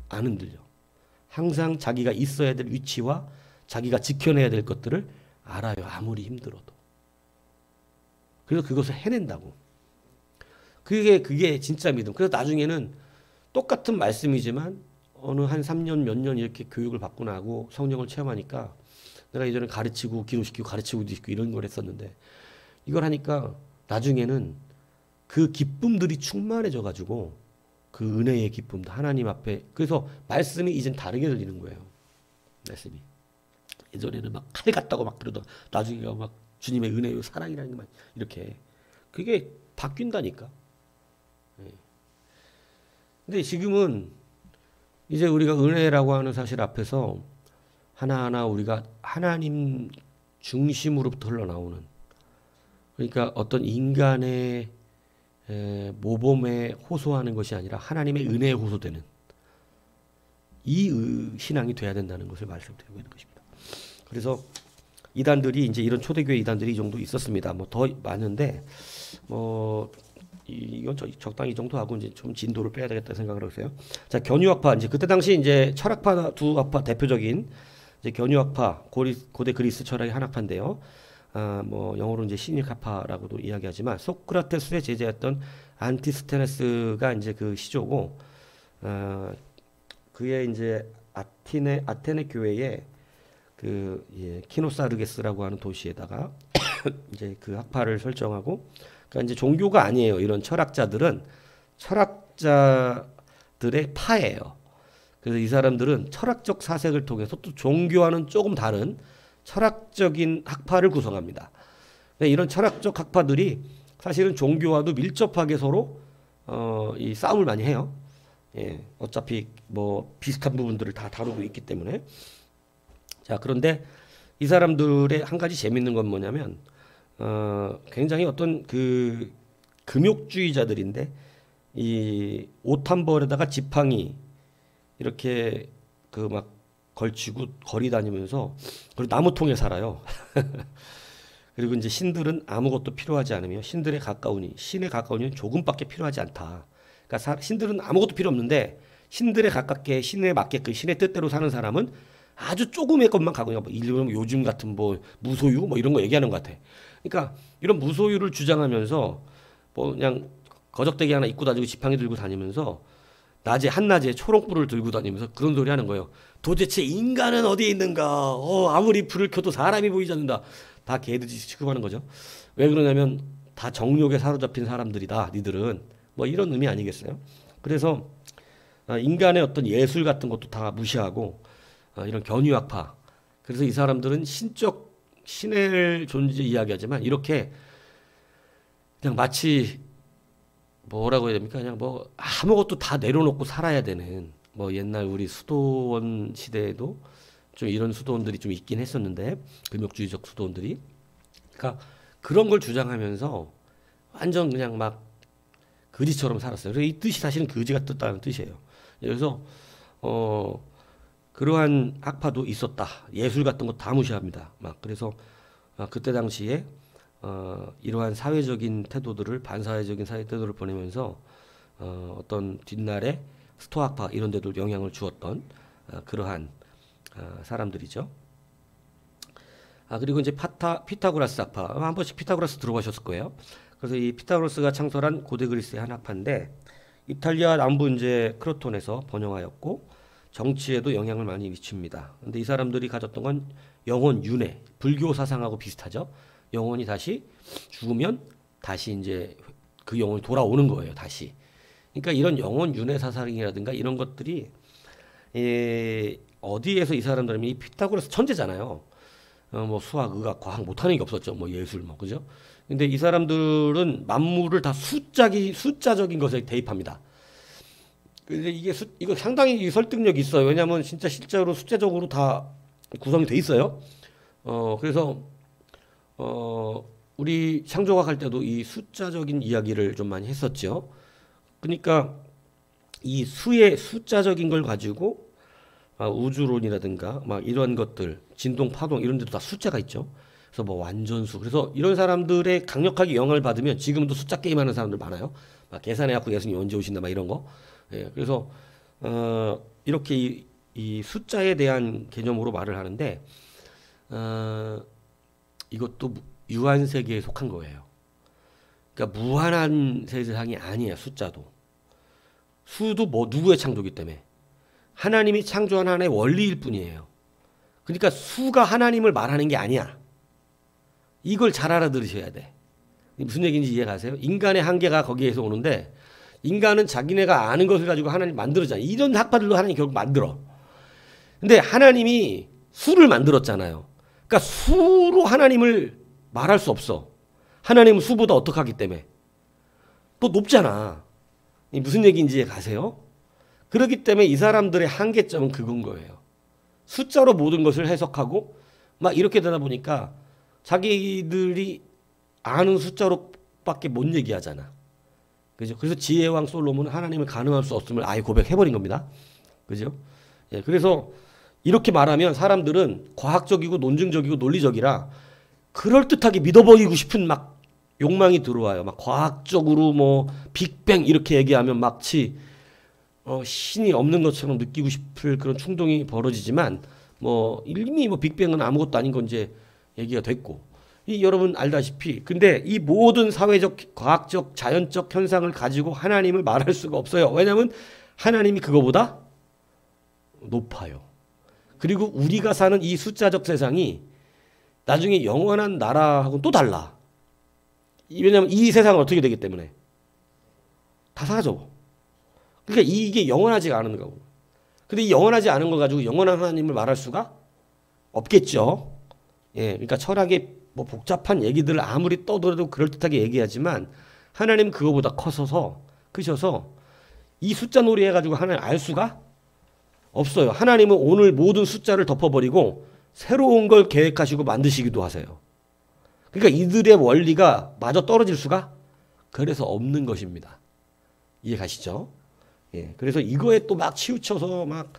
안 흔들려. 항상 자기가 있어야 될 위치와 자기가 지켜내야 될 것들을 알아요. 아무리 힘들어도. 그래서 그것을 해낸다고. 그게 진짜 믿음. 그래서 나중에는 똑같은 말씀이지만 어느 한 3년 몇 년 이렇게 교육을 받고 나고 성령을 체험하니까, 내가 예전에 가르치고 기도시키고 가르치고 기도시키고 이런 걸 했었는데 이걸 하니까 나중에는 그 기쁨들이 충만해져 가지고 그 은혜의 기쁨도 하나님 앞에, 그래서 말씀이 이젠 다르게 들리는 거예요. 말씀이 예전에는 막 칼 같다고 막 그러던 나중에 막 주님의 은혜요 사랑이라는 게 막 이렇게 그게 바뀐다니까. 근데 지금은 이제 우리가 은혜라고 하는 사실 앞에서 하나하나 우리가 하나님 중심으로부터 흘러나오는, 그러니까 어떤 인간의 모범에 호소하는 것이 아니라 하나님의 은혜에 호소되는 이 신앙이 돼야 된다는 것을 말씀드리고 있는 것입니다. 그래서 이단들이 이제 이런 초대교회 이단들이 이 정도 있었습니다. 뭐 더 많은데 뭐 이건 적당히 이 정도 하고 이제 좀 진도를 빼야 되겠다 생각을 했어요. 자, 견유학파, 이제 그때 당시 이제 철학파 두 학파 대표적인 이제 견유학파, 고대 그리스 철학의 한 학파인데요. 뭐 영어로 이제 시닉학파라고도 이야기하지만 소크라테스의 제자였던 안티스테네스가 이제 그 시조고, 그의 이제 아테네 교회에 키노사르게스라고 하는 도시에다가 이제 그 학파를 설정하고 그러니까 이제 종교가 아니에요. 이런 철학자들은 철학자들의 파예요. 그래서 이 사람들은 철학적 사색을 통해서 또 종교와는 조금 다른 철학적인 학파를 구성합니다. 이런 철학적 학파들이 사실은 종교와도 밀접하게 서로 이 싸움을 많이 해요. 예, 어차피 뭐 비슷한 부분들을 다 다루고 있기 때문에. 자, 그런데 이 사람들의 한 가지 재밌는 건 뭐냐면 굉장히 어떤 그 금욕주의자들인데 이 옷 한 벌에다가 지팡이 이렇게 그 막 걸치고 거리 다니면서 그리고 나무통에 살아요. 그리고 이제 신들은 아무것도 필요하지 않으며 신에 가까우니 조금밖에 필요하지 않다. 그러니까 신들은 아무것도 필요 없는데 신들에 가깝게 신에 맞게끔 신의 뜻대로 사는 사람은 아주 조금의 것만 가고 있는 거. 일본 요즘 같은 뭐 무소유 뭐 이런 거 얘기하는 것 같아. 그러니까 이런 무소유를 주장하면서 뭐 그냥 거적대기 하나 입고 다니고 지팡이 들고 다니면서 한낮에 초롱불을 들고 다니면서 그런 소리 하는 거예요. 도대체 인간은 어디에 있는가? 아무리 불을 켜도 사람이 보이지 않는다. 다 개듯이 취급하는 거죠. 왜 그러냐면 다 정욕에 사로잡힌 사람들이다. 니들은 뭐 이런 의미 아니겠어요? 그래서 인간의 어떤 예술 같은 것도 다 무시하고 이런 견유학파. 그래서 이 사람들은 신의 존재 이야기하지만 이렇게 그냥 마치 뭐라고 해야 됩니까? 그냥 뭐 아무것도 다 내려놓고 살아야 되는 뭐 옛날 우리 수도원 시대에도 좀 이런 수도원들이 좀 있긴 했었는데 금욕주의적 수도원들이 그러니까 그런 걸 주장하면서 완전 그냥 막 거지처럼 살았어요. 그래서 이 뜻이 사실은 거지가 떴다는 뜻이에요. 그래서 그러한 학파도 있었다. 예술 같은 거 다 무시합니다. 막 그래서 그때 당시에 이러한 사회적인 태도들을 반사회적인 사회 태도를 보내면서 어떤 뒷날에 스토아파 이런 데도 영향을 주었던 그러한 사람들이죠. 그리고 이제 피타고라스 학파 한 번씩 피타고라스 들어보셨을 거예요. 그래서 이 피타고라스가 창설한 고대 그리스의 한 학파인데 이탈리아 남부 이제 크로톤에서 번영하였고 정치에도 영향을 많이 미칩니다. 근데 이 사람들이 가졌던 건 영혼 윤회, 불교 사상하고 비슷하죠. 영혼이 다시 죽으면 다시 이제 그 영혼이 돌아오는 거예요. 다시. 그러니까 이런 영혼 윤회 사상이라든가 이런 것들이 어디에서 이 사람들은 이 피타고라스 천재잖아요. 뭐 수학, 의학, 과학 못하는 게 없었죠. 뭐 예술, 뭐 그죠? 근데 이 사람들은 만물을 다 숫자적인 것에 대입합니다. 근데 이거 상당히 설득력이 있어요. 왜냐하면 진짜 실제로 숫자적으로 다 구성이 돼 있어요. 그래서 우리 창조학 할 때도 이 숫자적인 이야기를 좀 많이 했었죠. 그러니까 이 수의 숫자적인 걸 가지고 우주론이라든가 막 이런 것들, 진동, 파동 이런 데도 다 숫자가 있죠. 그래서 뭐 완전수. 그래서 이런 사람들의 강력하게 영향을 받으면 지금도 숫자 게임하는 사람들 많아요. 막 계산해갖고 예수님 언제 오신다 막 이런 거. 예, 그래서 이렇게 이 숫자에 대한 개념으로 말을 하는데 이것도 유한 세계에 속한 거예요. 그러니까 무한한 세상이 아니에요. 숫자도. 수도 뭐 누구의 창조기 때문에 하나님이 창조한 하나의 원리일 뿐이에요. 그러니까 수가 하나님을 말하는 게 아니야. 이걸 잘 알아들으셔야 돼. 무슨 얘기인지 이해가세요? 인간의 한계가 거기에서 오는데 인간은 자기네가 아는 것을 가지고 하나님 만들었잖아요. 이런 학파들도 하나님 결국 만들어. 근데 하나님이 수를 만들었잖아요. 그러니까 수로 하나님을 말할 수 없어. 하나님은 수보다 어떡하기 때문에. 또 높잖아. 무슨 얘기인지 이해가세요? 그렇기 때문에 이 사람들의 한계점은 그건 거예요. 숫자로 모든 것을 해석하고 막 이렇게 되다 보니까 자기들이 아는 숫자로밖에 못 얘기하잖아. 그죠? 그래서 지혜왕 솔로몬은 하나님을 가늠할 수 없음을 아예 고백해버린 겁니다. 그죠? 예, 그래서 이렇게 말하면 사람들은 과학적이고 논증적이고 논리적이라 그럴듯하게 믿어버리고 싶은 막 욕망이 들어와요. 막 과학적으로 뭐 빅뱅 이렇게 얘기하면 마치 신이 없는 것처럼 느끼고 싶을 그런 충동이 벌어지지만 뭐 이미 뭐 빅뱅은 아무것도 아닌 건 이제 얘기가 됐고 여러분 알다시피 근데 이 모든 사회적, 과학적, 자연적 현상을 가지고 하나님을 말할 수가 없어요. 왜냐하면 하나님이 그거보다 높아요. 그리고 우리가 사는 이 숫자적 세상이 나중에 영원한 나라하고는 또 달라. 왜냐하면 이 세상은 어떻게 되기 때문에 다 사라져. 그러니까 이게 영원하지가 않은 거고. 근데 이 영원하지 않은 거 가지고 영원한 하나님을 말할 수가 없겠죠. 예, 그러니까 철학의 뭐 복잡한 얘기들을 아무리 떠들어도 그럴듯하게 얘기하지만 하나님 그거보다 커서서 크셔서 이 숫자 놀이 해가지고 하나님 알 수가 없어요. 하나님은 오늘 모든 숫자를 덮어버리고 새로운 걸 계획하시고 만드시기도 하세요. 그러니까 이들의 원리가 마저 떨어질 수가 그래서 없는 것입니다. 이해 가시죠? 예. 그래서 이거에 또 막 치우쳐서 막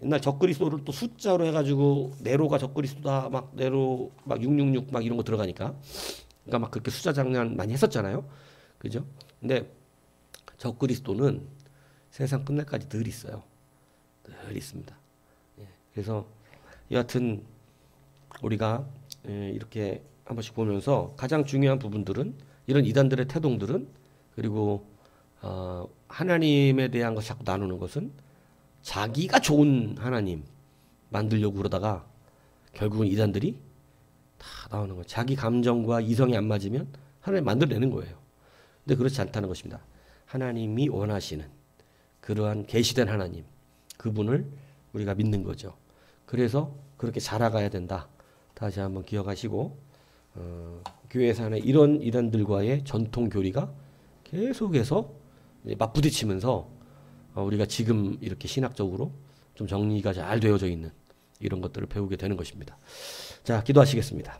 옛날 적그리스도를 또 숫자로 해가지고 네로가 적그리스도다 막 네로 막 666 막 이런 거 들어가니까 그러니까 막 그렇게 숫자 장난 많이 했었잖아요. 그죠? 근데 적그리스도는 세상 끝날까지 늘 있어요. 늘 있습니다. 예. 그래서 여하튼 우리가 이렇게 한 번씩 보면서 가장 중요한 부분들은 이런 이단들의 태동들은 그리고 하나님에 대한 것 자꾸 나누는 것은 자기가 좋은 하나님 만들려고 그러다가 결국은 이단들이 다 나오는 거예요. 자기 감정과 이성이 안 맞으면 하나님 만들어내는 거예요. 근데 그렇지 않다는 것입니다. 하나님이 원하시는 그러한 계시된 하나님 그분을 우리가 믿는 거죠. 그래서 그렇게 자라가야 된다. 다시 한번 기억하시고 교회 산에 이런 이단들과의 전통 교리가 계속해서 맞부딪히면서 우리가 지금 이렇게 신학적으로 좀 정리가 잘 되어져 있는 이런 것들을 배우게 되는 것입니다. 자, 기도하시겠습니다.